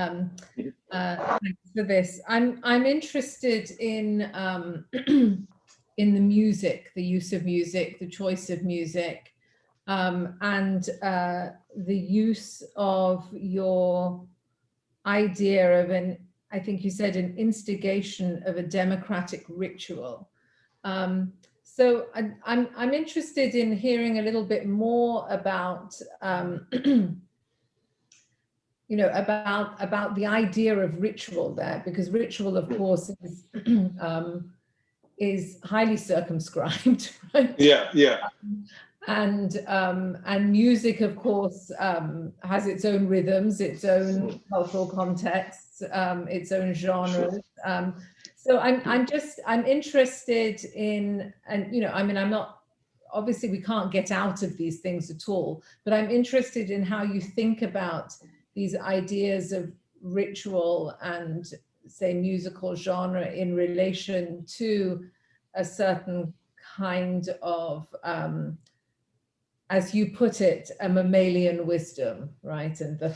Thanks for this. I'm interested in in the music, the use of music, the choice of music, and the use of your idea of I think you said, an instigation of a democratic ritual. So I'm interested in hearing a little bit more about, you know, about the idea of ritual there, because ritual, of course, is highly circumscribed, right? Yeah, yeah. And music, of course, has its own rhythms, its own cultural contexts, its own genres. So I'm interested in, and you know, I mean, I'm not, obviously we can't get out of these things at all, but I'm interested in how you think about these ideas of ritual and, say, musical genre in relation to a certain kind of, as you put it, a mammalian wisdom, right? And the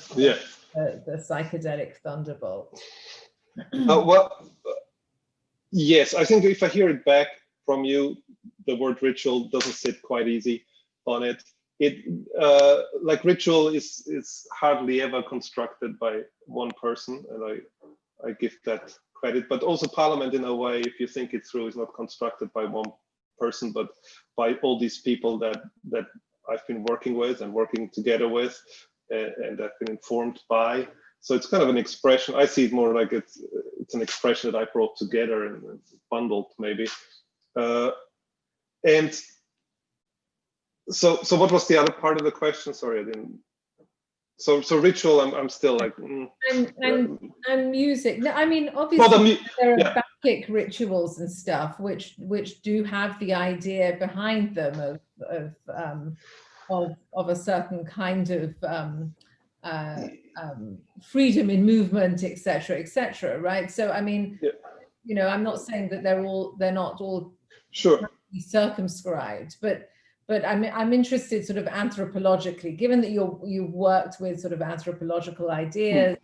psychedelic thunderbolt. Well, yes, I think if I hear it back from you, the word ritual doesn't sit quite easy on it. Like ritual is hardly ever constructed by one person, and I give that credit. But also Parliament, in a way, if you think it through, is not constructed by one person, but by all these people that I've been working with and working together with, and I've been informed by. So it's kind of an expression. I see it more like it's an expression that I brought together and bundled, maybe. And so what was the other part of the question? Sorry, I didn't. So ritual, I'm still like. And music. No, I mean, obviously there are Bacchic rituals and stuff which do have the idea behind them of a certain kind of freedom in movement, etc., right? So I mean, you know, I'm not saying that they're not all sure circumscribed, but I'm interested sort of anthropologically, given that you've worked with sort of anthropological ideas,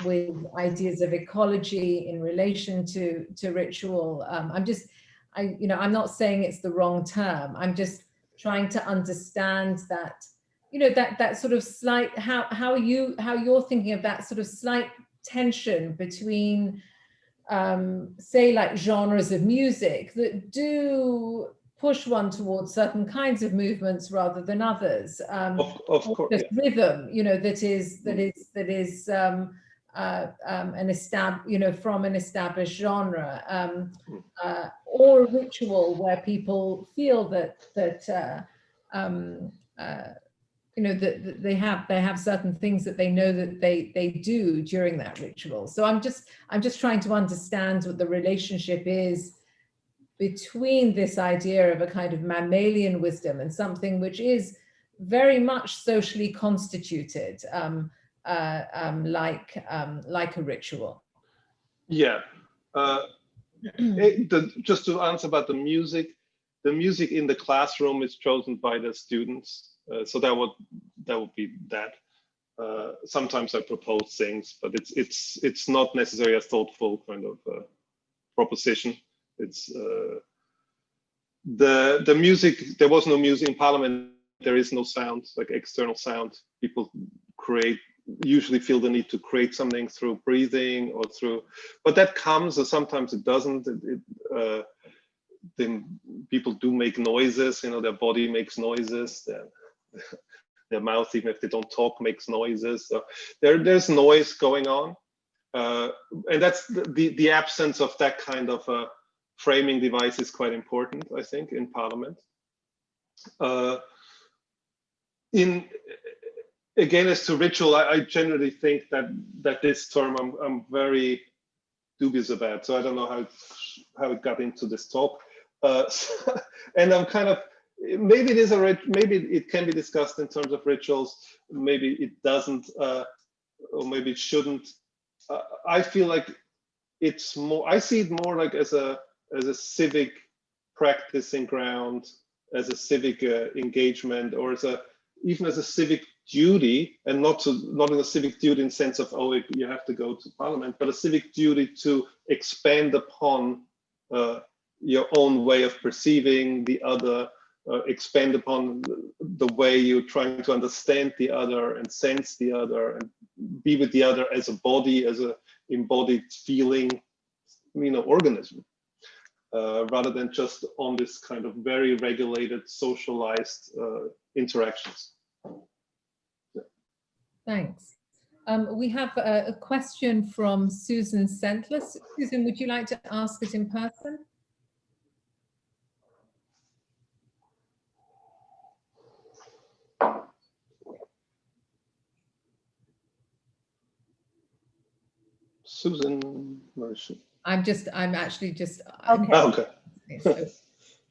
with ideas of ecology in relation to ritual. I'm not saying it's the wrong term. I'm just trying to understand that, you know, that sort of slight, how you're thinking of that sort of slight tension between, say, like genres of music that do push one towards certain kinds of movements rather than others. Of course, just rhythm, you know, that is from an established genre, or ritual where people feel that you know, that they have certain things that they know that they do during that ritual. So I'm just trying to understand what the relationship is between this idea of a kind of mammalian wisdom and something which is very much socially constituted, like a ritual. Yeah. Just to answer about the music in the classroom is chosen by the students. So that would be that. Sometimes I propose things, but it's not necessarily a thoughtful kind of proposition. It's the music. There was no music in Parliament. There is no sound, like external sound. People usually feel the need to create something through breathing or through, but that comes, or sometimes it doesn't. Then people do make noises. You know, their body makes noises. Their mouth, even if they don't talk, makes noises. So there's noise going on, and that's the absence of that kind of framing device is quite important, I think, in Parliament. Again, as to ritual, I generally think that this term I'm very dubious about. So I don't know how it got into this talk, and I'm kind of, maybe it can be discussed in terms of rituals. Maybe it doesn't, or maybe it shouldn't. I feel like it's more. I see it more like as a civic practicing ground, as a civic engagement, or even as a civic duty, and not in a civic duty in the sense of, oh, you have to go to Parliament, but a civic duty to expand upon your own way of perceiving the other, expand upon the way you're trying to understand the other and sense the other and be with the other as a body, embodied feeling, organism, rather than just on this kind of very regulated, socialized interactions. Thanks. We have a question from Susan Sentler. Susan, would you like to ask it in person? Susan, where is she? I'm actually just. Okay. Oh, okay. So,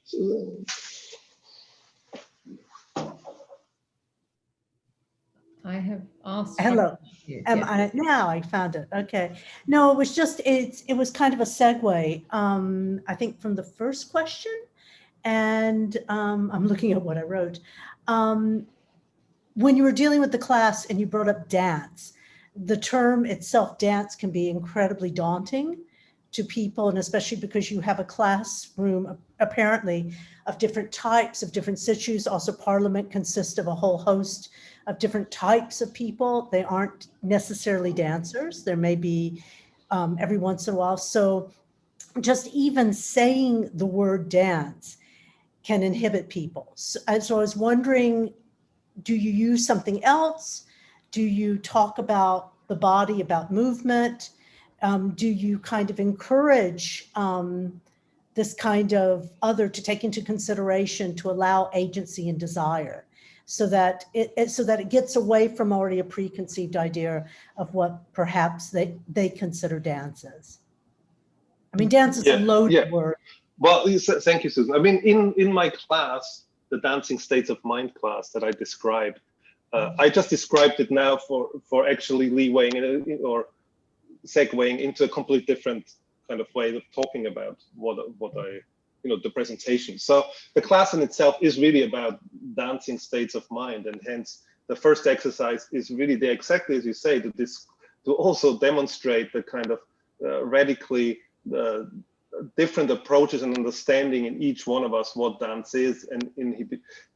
Susan. I have asked. Hello. Yeah. Now I found it. Okay. No, it was just, it was kind of a segue, I think from the first question. And I'm looking at what I wrote. When you were dealing with the class and you brought up dance, the term itself, dance, can be incredibly daunting to people, and especially because you have a classroom apparently of different types, of different situs. Also, Parliament consists of a whole host of different types of people. They aren't necessarily dancers. There may be every once in a while. So just even saying the word dance can inhibit people. So I was wondering, do you use something else? Do you talk about the body, about movement? Do you kind of encourage this kind of other to take into consideration, to allow agency and desire, so that it gets away from already a preconceived idea of what perhaps they consider dance as? I mean, dance is a loaded word. Well, thank you, Susan. I mean, in my class, the dancing states of mind class that I described, I just described it now for actually leewaying or segueing into a completely different kind of way of talking about what I, the presentation. So the class in itself is really about dancing states of mind, and hence the first exercise is really there, exactly as you say, to also demonstrate the kind of radically different approaches and understanding in each one of us what dance is, and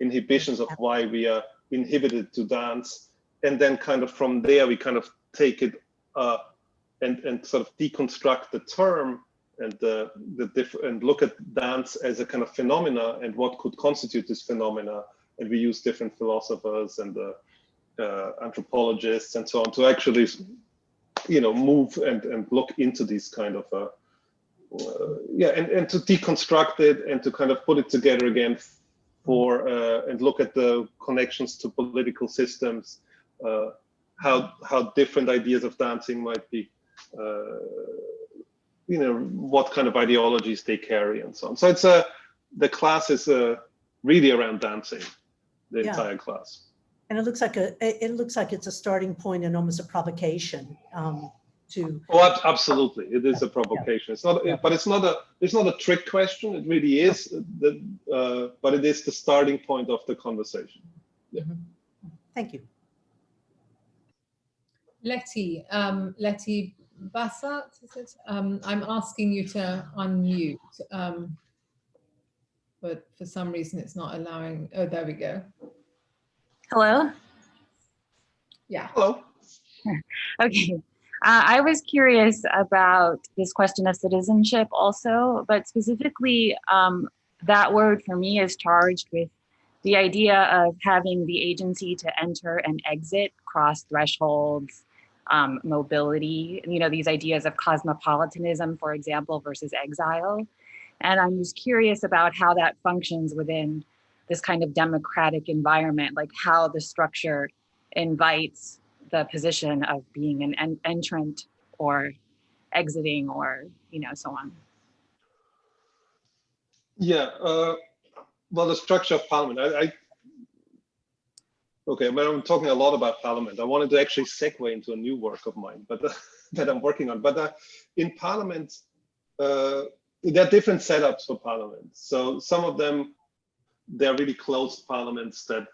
inhibitions of why we are inhibited to dance, and then kind of from there we kind of take it and sort of deconstruct the term and and look at dance as a kind of phenomena and what could constitute this phenomena, and we use different philosophers and anthropologists and so on to actually move and look into these kind of and to deconstruct it and to kind of put it together again and look at the connections to political systems, how different ideas of dancing might be, what kind of ideologies they carry and so on. So the class is really around dancing, the entire class. And it looks like it's a starting point and almost a provocation to. Oh, absolutely, it is a provocation. It's not, but it's not a trick question. It really is, but it is the starting point of the conversation. Yeah. Thank you. Letty Bassat, is it? I'm asking you to unmute, but for some reason it's not allowing. Oh, there we go. Hello? Yeah. Hello. Okay. I was curious about this question of citizenship also, but specifically that word for me is charged with the idea of having the agency to enter and exit, cross thresholds, mobility, these ideas of cosmopolitanism, for example, versus exile. And I'm just curious about how that functions within this kind of democratic environment, like how the structure invites the position of being an entrant or exiting or, so on. Yeah, well, the structure of Parliament, okay, but I'm talking a lot about Parliament. I wanted to actually segue into a new work of mine, but that I'm working on. But in Parliament, there are different setups for Parliament. So some of them, they're really closed parliaments that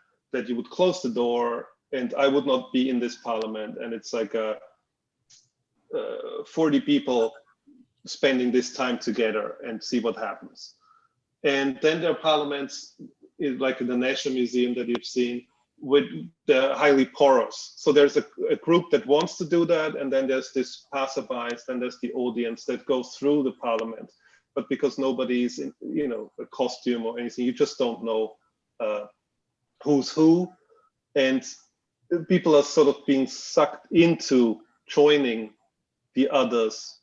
you would close the door and I would not be in this parliament. And it's like 40 people spending this time together and see what happens. And then there are parliaments, like in the National Museum that you've seen, they're highly porous. So there's a group that wants to do that, and then there's this passerbys, then there's the audience that goes through the parliament. But because nobody's in, you know, a costume or anything, you just don't know who's who, and people are sort of being sucked into joining the others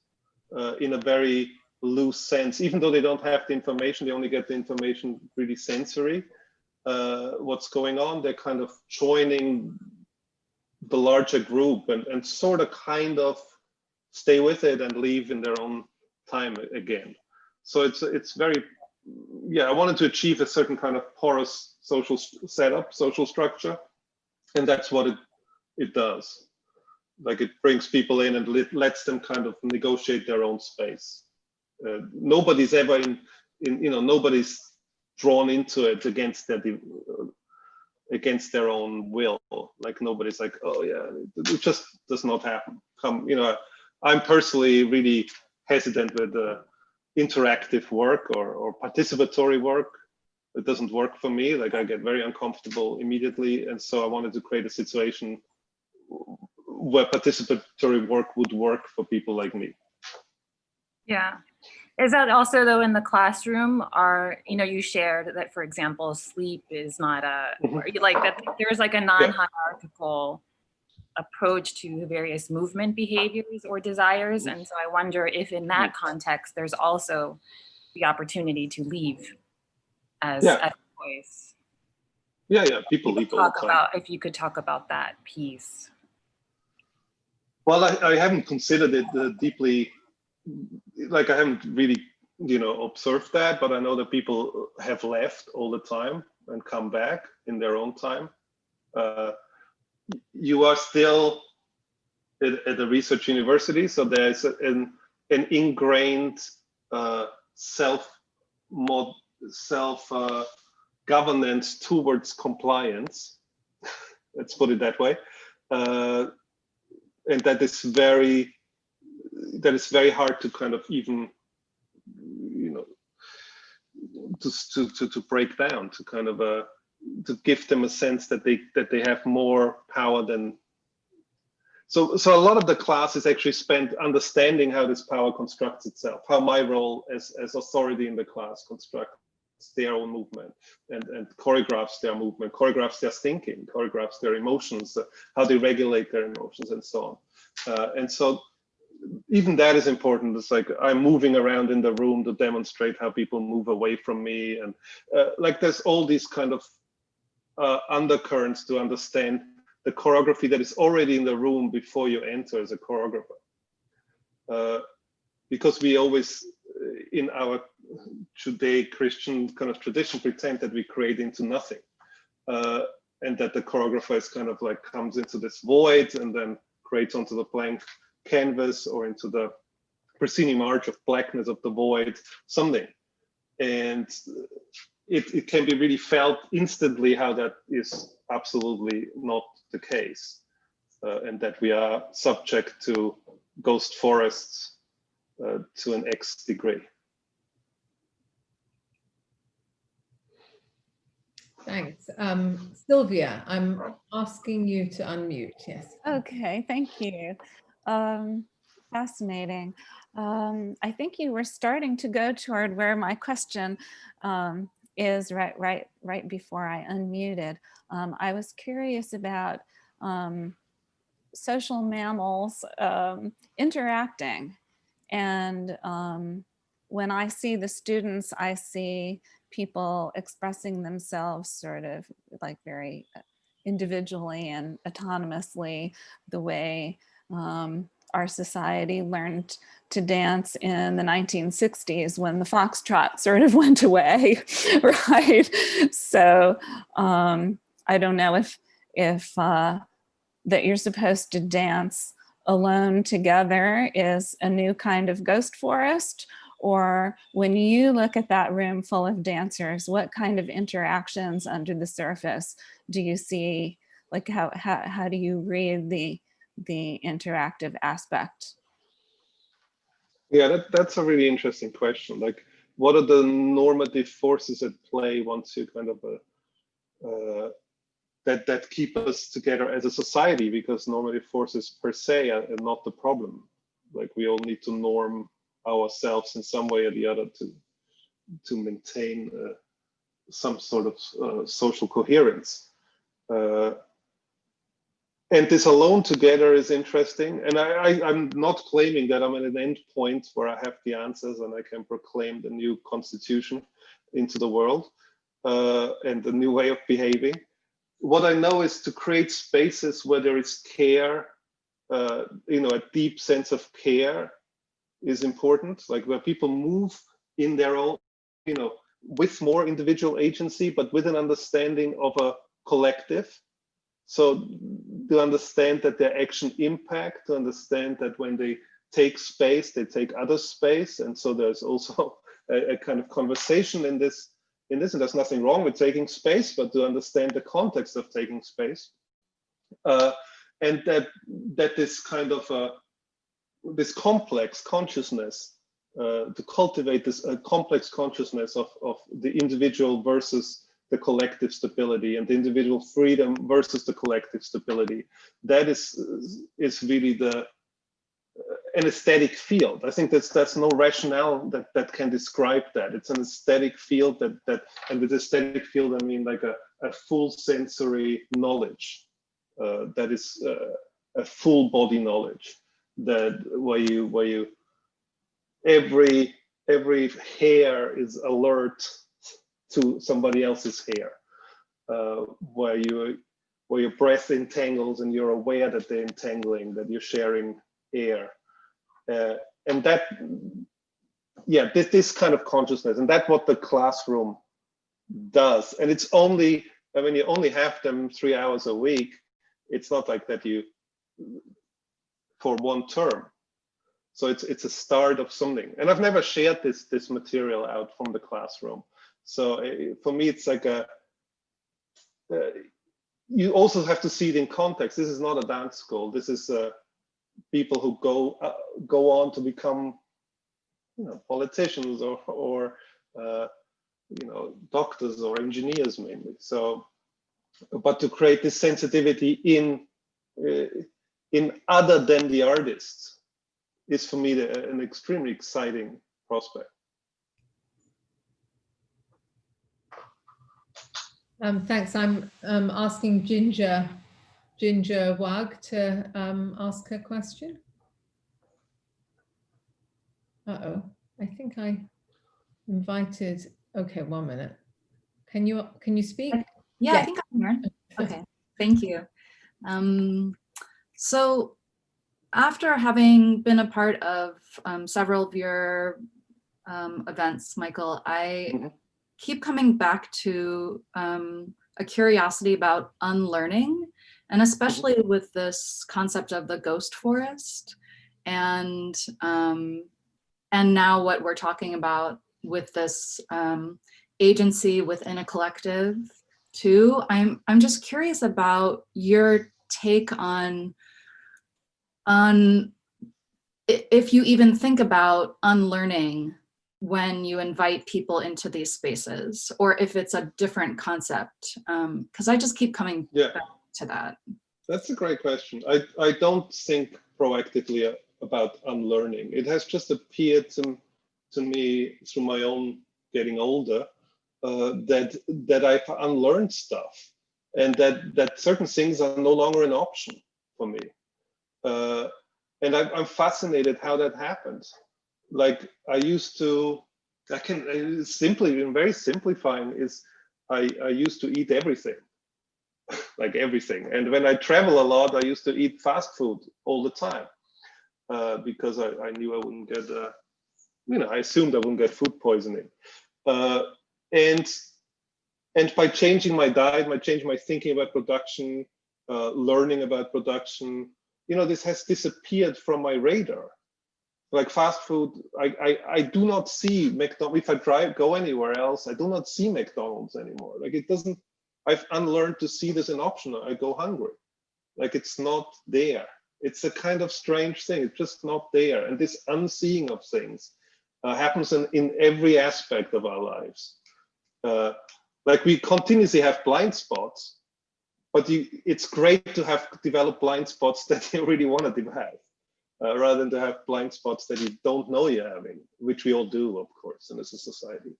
in a very loose sense. Even though they don't have the information, they only get the information really sensory. What's going on, they're kind of joining the larger group and sort of kind of stay with it and leave in their own time again. So it's very, yeah, I wanted to achieve a certain kind of porous social setup, social structure, and that's what it does. Like, it brings people in and lets them kind of negotiate their own space. Nobody's ever in you know, nobody's drawn into it against their own will. Like, nobody's like, oh yeah, it just does not happen. You know, I'm personally really hesitant with interactive work or participatory work. It doesn't work for me. Like, I get very uncomfortable immediately, and so I wanted to create a situation where participatory work would work for people like me. Yeah. Is that also, though, in the classroom? Are, you know, you shared that, for example, sleep is not like that, there's like a non-hierarchical approach to various movement behaviors or desires. And so I wonder if in that context, there's also the opportunity to leave as a choice. Yeah, people leave all the time. If you could talk about that piece. Well, I haven't considered it deeply. Like, I haven't really, you know, observed that, but I know that people have left all the time and come back in their own time. You are still at a research university, so there's an ingrained self-governance towards compliance. Let's put it that way, and that is very hard to kind of even, you know, to break down, to kind of to give them a sense that they have more power than. So a lot of the class is actually spent understanding how this power constructs itself, how my role as authority in the class constructs their own movement and choreographs their movement, choreographs their thinking, choreographs their emotions, how they regulate their emotions, and so on. And so even that is important. It's like, I'm moving around in the room to demonstrate how people move away from me, and like, there's all these kind of undercurrents to understand the choreography that is already in the room before you enter as a choreographer. Because we always, in our Judeo-Christian kind of tradition, pretend that we create into nothing, and that the choreographer is kind of like comes into this void and then creates onto the blank canvas or into the Rossini march of blackness of the void something. And it can be really felt instantly how that is absolutely not the case, and that we are subject to ghost forests to an X degree. Thanks. Sylvia, I'm asking you to unmute, yes. Okay, thank you. Fascinating. I think you were starting to go toward where my question is right before I unmuted. I was curious about social mammals interacting, and when I see the students, I see people expressing themselves sort of like very individually and autonomously, the way our society learned to dance in the 1960s when the foxtrot sort of went away, right? So I don't know if that you're supposed to dance alone together is a new kind of ghost forest, or when you look at that room full of dancers, what kind of interactions under the surface do you see? Like, how do you read the interactive aspect? Yeah, that's a really interesting question. Like, what are the normative forces at play once you kind of that keep us together as a society, because normative forces per se are not the problem. Like we all need to norm ourselves in some way or the other to maintain some sort of social coherence. And this alone together is interesting. And I'm not claiming that I'm at an end point where I have the answers and I can proclaim the new constitution into the world and the new way of behaving. What I know is to create spaces where there is care, you know, a deep sense of care is important, like where people move in their own, you know, with more individual agency, but with an understanding of a collective. So to understand that their action impact, to understand that when they take space, they take other space. And so there's also a kind of conversation in this, and there's nothing wrong with taking space, but to understand the context of taking space. And that this kind of, this complex consciousness, to cultivate this complex consciousness of the individual versus the collective stability, and the individual freedom versus the collective stability. That is really an aesthetic field. I think that's no rationale that can describe that. It's an aesthetic field and with aesthetic field I mean like a full sensory knowledge that is a full body knowledge, that where you every hair is alert to somebody else's hair, where your breath entangles and you're aware that they're entangling, that you're sharing air, and that, yeah, this kind of consciousness, and that's what the classroom does. And it's only, I mean, you only have them 3 hours a week. It's not like that you for one term. So it's a start of something. And I've never shared this material out from the classroom. So for me, it's like you also have to see it in context. This is not a dance school. This is people who go on to become, you know, politicians or you know, doctors or engineers mainly. So, but to create this sensitivity in other than the artists is for me an extremely exciting prospect. Thanks. I'm asking Ginger Wag to ask her question. Uh-oh, I think I invited, okay, 1 minute. Can you speak? Yeah, I think I'm here. Okay, thank you. So after having been a part of several of your events, Michael, I keep coming back to a curiosity about unlearning, and especially with this concept of the ghost forest, and now what we're talking about with this agency within a collective too. I'm just curious about your take on if you even think about unlearning when you invite people into these spaces, or if it's a different concept, because I just keep coming back to that. That's a great question. I don't think proactively about unlearning. It has just appeared to me through my own getting older that I've unlearned stuff, and that certain things are no longer an option for me. And I'm fascinated how that happens. Like I used to, simply, very simplifying is I used to eat everything, like everything. And when I travel a lot, I used to eat fast food all the time because I knew I wouldn't get, I assumed I wouldn't get food poisoning. And by changing my diet, by changing my thinking about production, learning about production, this has disappeared from my radar. Like fast food, I do not see McDonald's. If I go anywhere else, I do not see McDonald's anymore. Like it doesn't, I've unlearned to see this an option. I go hungry. Like it's not there. It's a kind of strange thing. It's just not there. And this unseeing of things happens in every aspect of our lives. Like we continuously have blind spots, but it's great to have developed blind spots that you really want to have, rather than to have blind spots that you don't know you're having, which we all do, of course, and as a society.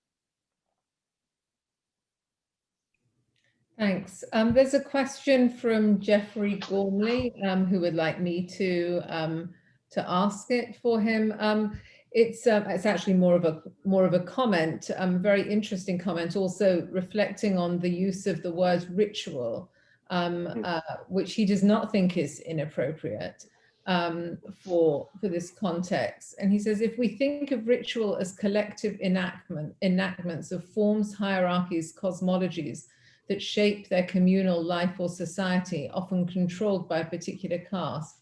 Thanks. There's a question from Jeffrey Gormley, who would like me to ask it for him. It's actually more of a comment, very interesting comment, also reflecting on the use of the word ritual, which he does not think is inappropriate for this context. And he says, if we think of ritual as collective enactments of forms, hierarchies, cosmologies that shape their communal life or society, often controlled by a particular caste,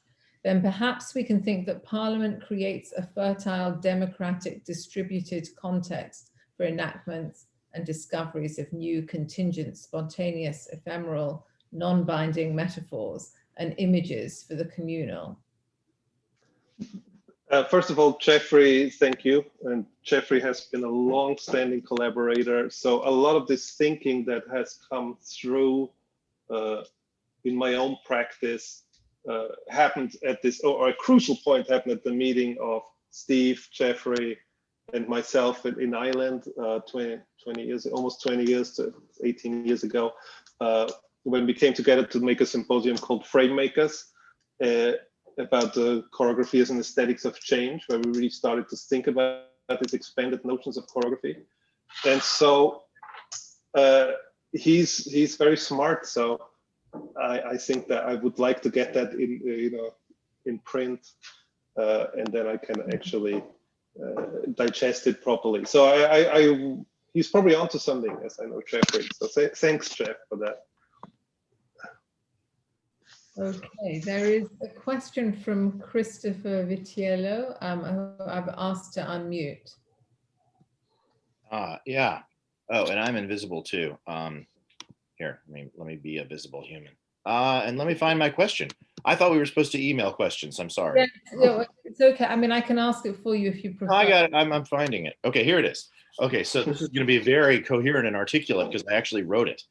then perhaps we can think that Parliament creates a fertile, democratic, distributed context for enactments and discoveries of new, contingent, spontaneous, ephemeral, non-binding metaphors and images for the communal. First of all, Jeffrey, thank you. And Jeffrey has been a long-standing collaborator. So a lot of this thinking that has come through in my own practice happened at this, or a crucial point happened at the meeting of Steve, Jeffrey, and myself in Ireland 20 years, almost 20 years to 18 years ago, when we came together to make a symposium called Frame Makers, about the choreography as an aesthetics of change, where we really started to think about these expanded notions of choreography. And so he's very smart. So I think that I would like to get that in print, and then I can actually digest it properly. So he's probably onto something, as I know Jeffrey. So thanks, Jeff, for that. Okay, there is a question from Christopher Vitiello. I've asked to unmute. Yeah. Oh, and I'm invisible too. Here, let me be a visible human. And let me find my question. I thought we were supposed to email questions. I'm sorry. Yeah, it's okay. I mean, I can ask it for you if you prefer. I got it. I'm finding it. Okay, here it is. Okay, so this is going to be very coherent and articulate because I actually wrote it.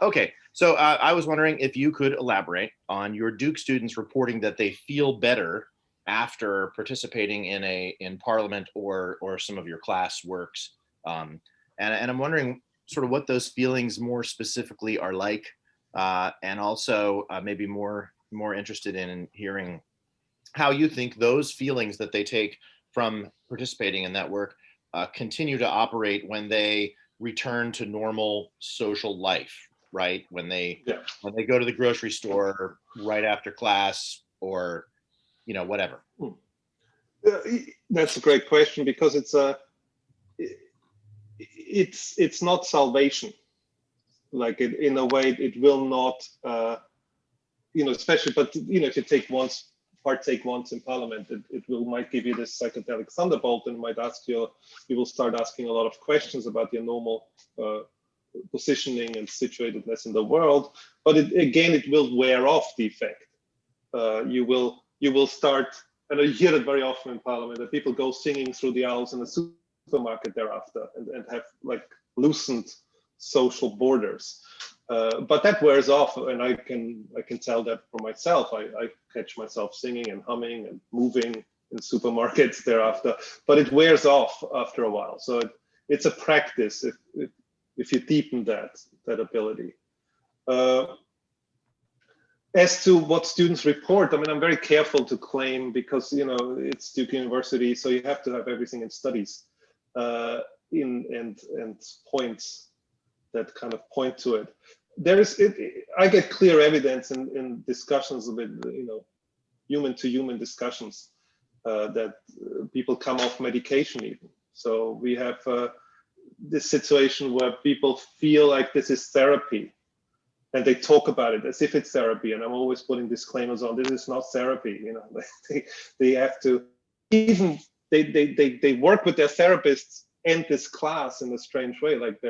Okay, so I was wondering if you could elaborate on your Duke students reporting that they feel better after participating in Parliament or some of your class works. And I'm wondering sort of what those feelings more specifically are like, and also maybe more interested in hearing how you think those feelings that they take from participating in that work continue to operate when they return to normal social life, right? When they go to the grocery store right after class, or whatever. That's a great question, because it's not salvation. Like in a way, it will not, especially, but if you partake once in Parliament, it might give you this psychedelic thunderbolt, and might you will start asking a lot of questions about your normal positioning and situatedness in the world. But it will wear off the effect. You will start, and I hear it very often in Parliament, that people go singing through the aisles in the supermarket thereafter and have like loosened social borders. But that wears off, and I can tell that for myself. I catch myself singing and humming and moving in supermarkets thereafter, but it wears off after a while. So it's a practice if you deepen that ability. As to what students report, I mean, I'm very careful to claim, because it's Duke University, so you have to have everything in studies and points that kind of point to it. I get clear evidence in discussions with human to human discussions that people come off medication even. So we have this situation where people feel like this is therapy, and they talk about it as if it's therapy. And I'm always putting disclaimers on, this is not therapy. They have to, even they work with their therapists and this class in a strange way. Like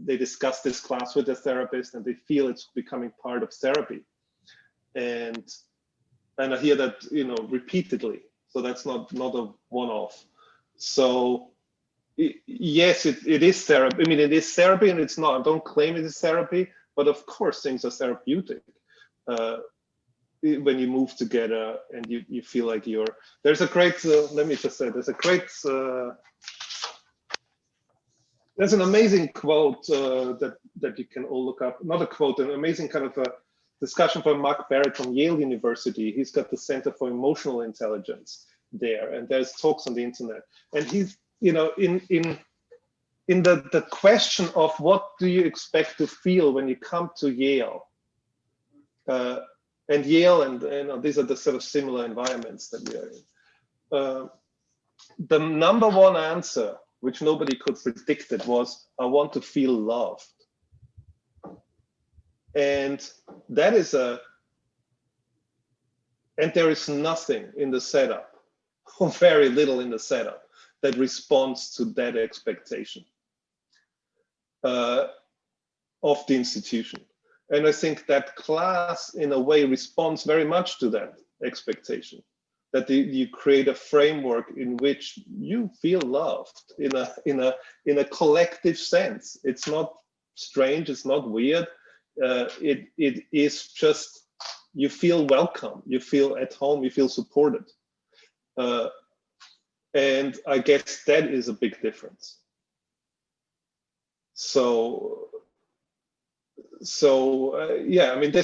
they discuss this class with their therapist, and they feel it's becoming part of therapy. And I hear that repeatedly. So that's not a one-off. So yes, it is therapy. I mean, it is therapy, and it's not. I don't claim it is therapy, but of course things are therapeutic when you move together and you feel like there's a great, let me just say, there's an amazing quote that you can all look up, not a quote, an amazing kind of a discussion from Mark Barrett from Yale University. He's got the Center for Emotional Intelligence there, and there's talks on the internet. And he's, in the question of what do you expect to feel when you come to Yale, and Yale, and these are the sort of similar environments that we are in. The number one answer, which nobody could predict it, was, I want to feel loved. And that is and there is nothing in the setup, or very little in the setup, that responds to that expectation of the institution. And I think that class, in a way, responds very much to that expectation, that you create a framework in which you feel loved in a collective sense. It's not strange, it's not weird. It is just, you feel welcome, you feel at home, you feel supported. And I guess that is a big difference. Yeah, I mean, the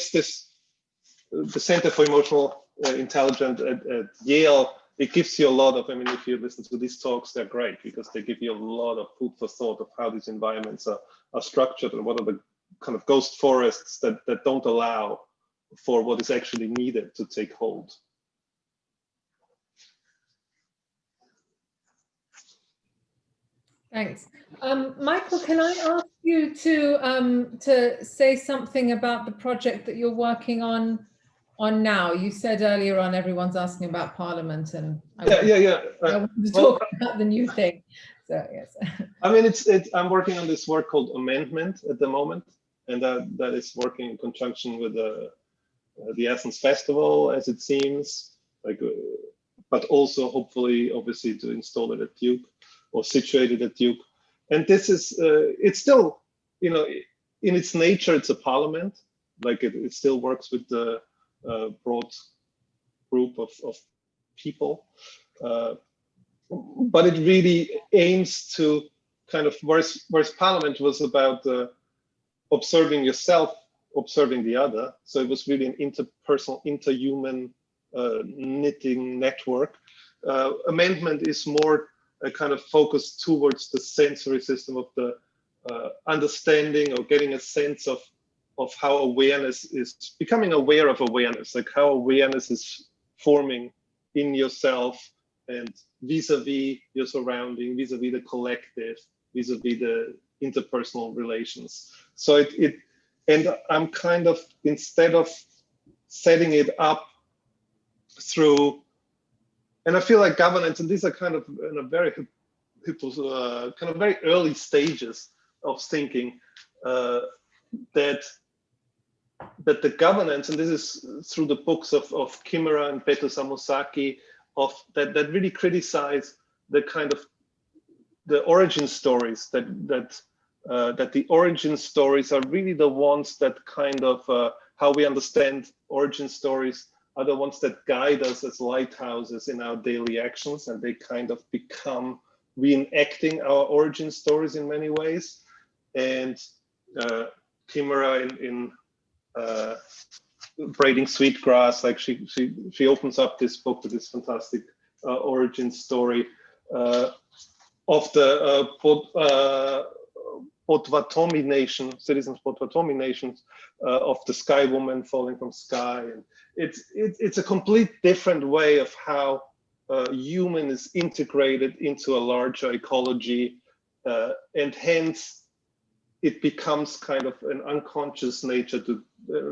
Center for Emotional Intelligence at Yale, it gives you a lot of, I mean, if you listen to these talks, they're great because they give you a lot of food for thought of how these environments are structured and what are the kind of ghost forests that don't allow for what is actually needed to take hold. Thanks. Michael, can I ask you to say something about the project that you're working on now? You said earlier on everyone's asking about Parliament, and I want to talk about the new thing. So yes. I mean, I'm working on this work called Amendment at the moment, and that is working in conjunction with the Athens Festival, as it seems, but also hopefully, obviously, to install it at Duke, or situated at Duke. And this is, it's still, in its nature, it's a parliament. Like it still works with the broad group of people. But it really aims to kind of, whereas parliament was about observing yourself, observing the other. So it was really an interpersonal, interhuman knitting network. Amendment is more a kind of focus towards the sensory system of the understanding or getting a sense of how awareness is becoming aware of awareness, like how awareness is forming in yourself and vis-a-vis your surrounding, vis-a-vis the collective, vis-a-vis the interpersonal relations. So and I'm kind of, instead of setting it up through, and I feel like governance, and these are kind of in a very kind of very early stages of thinking that the governance, and this is through the books of Kimura and Beto Samosaki, that really criticize the kind of the origin stories, that the origin stories are really the ones that kind of how we understand origin stories are the ones that guide us as lighthouses in our daily actions, and they kind of become reenacting our origin stories in many ways. And Kimura in Braiding Sweetgrass, like she opens up this book with this fantastic origin story of the Potawatomi Nation, citizens Potawatomi nations, of the sky woman falling from sky. And it's a complete different way of how human is integrated into a larger ecology, and hence it becomes kind of an unconscious nature to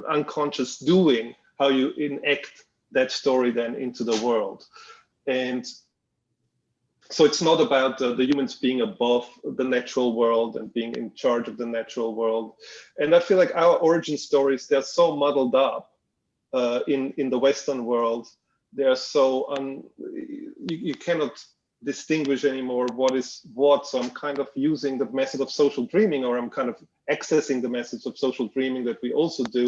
unconscious doing, how you enact that story then into the world. And so it's not about the humans being above the natural world and being in charge of the natural world. And I feel like our origin stories, they're so muddled up in the Western world. They're so, you cannot distinguish anymore what is what. So I'm kind of using the method of social dreaming, or I'm kind of accessing the methods of social dreaming that we also do,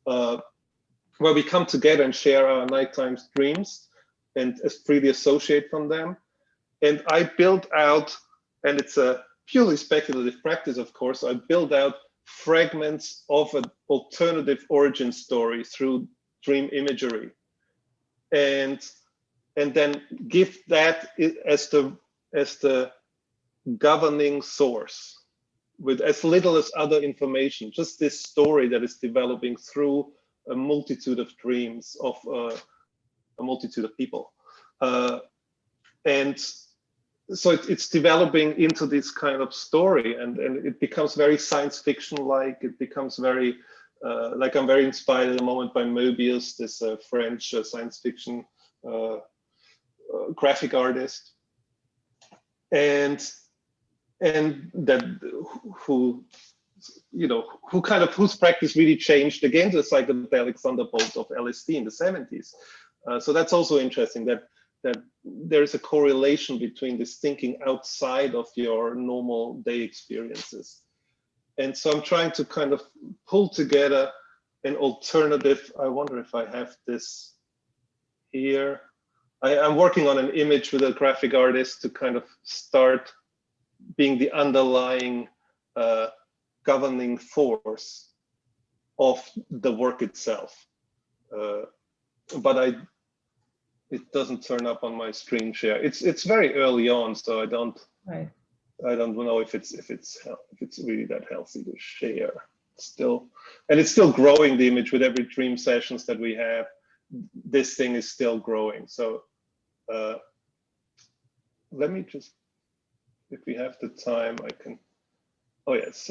where we come together and share our nighttime dreams and freely associate from them. And I build out, and it's a purely speculative practice, of course, I build out fragments of an alternative origin story through dream imagery, and then give that as the governing source, with as little as other information, just this story that is developing through a multitude of dreams of a multitude of people. And so it's developing into this kind of story, and it becomes very science fiction-like. It becomes very, like I'm very inspired at the moment by Moebius, this French science fiction graphic artist, and that who, you know, whose practice really changed again the psychedelic thunderbolt of LSD in the 70s. So that's also interesting, that there's a correlation between this thinking outside of your normal day experiences. And so I'm trying to kind of pull together an alternative. I wonder if I have this here. I'm working on an image with a graphic artist to kind of start being the underlying governing force of the work itself. But it doesn't turn up on my screen share. It's very early on, so I don't know if it's really that healthy to share. It's still growing, the image, with every dream sessions that we have. This thing is still growing. So let me just, if we have the time, I can. Oh yes,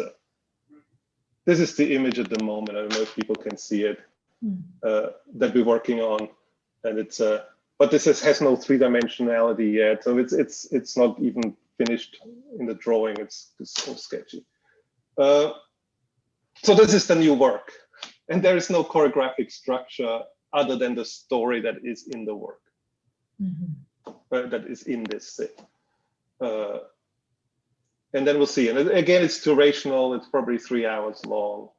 this is the image at the moment. I don't know if people can see it, that we're working on, and it's but this has no three-dimensionality yet, so it's not even finished in the drawing. It's so sketchy. So this is the new work, and there is no choreographic structure other than the story that is in the work, that is in this thing. And then we'll see. And again, it's durational. It's probably 3 hours long.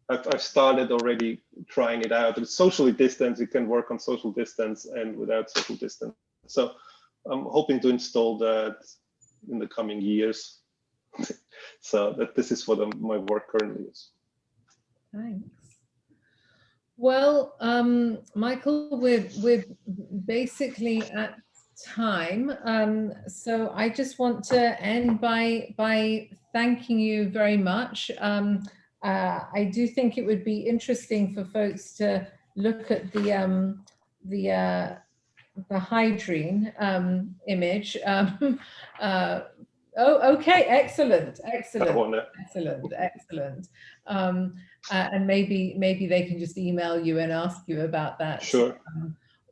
I've started already trying it out. It's socially distanced. You can work on social distance and without social distance. So I'm hoping to install that in the coming years. So that this is what my work currently is. Thanks. Well, Michael, we're basically at time. So I just want to end by thanking you very much. I do think it would be interesting for folks to look at the hydrine image. Oh, okay, excellent. And maybe they can just email you and ask you about that. Sure.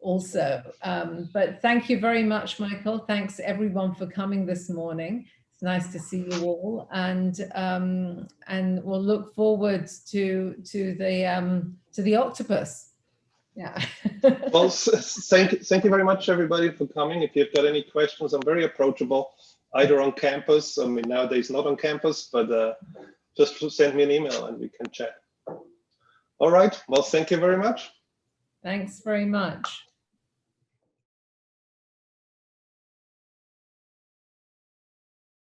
Also, but thank you very much, Michael. Thanks everyone for coming this morning. It's nice to see you all, and we'll look forward to the octopus. Yeah. Well, thank you very much, everybody, for coming. If you've got any questions, I'm very approachable, either on campus. I mean, nowadays not on campus, but just send me an email and we can chat. All right. Well, thank you very much. Thanks very much.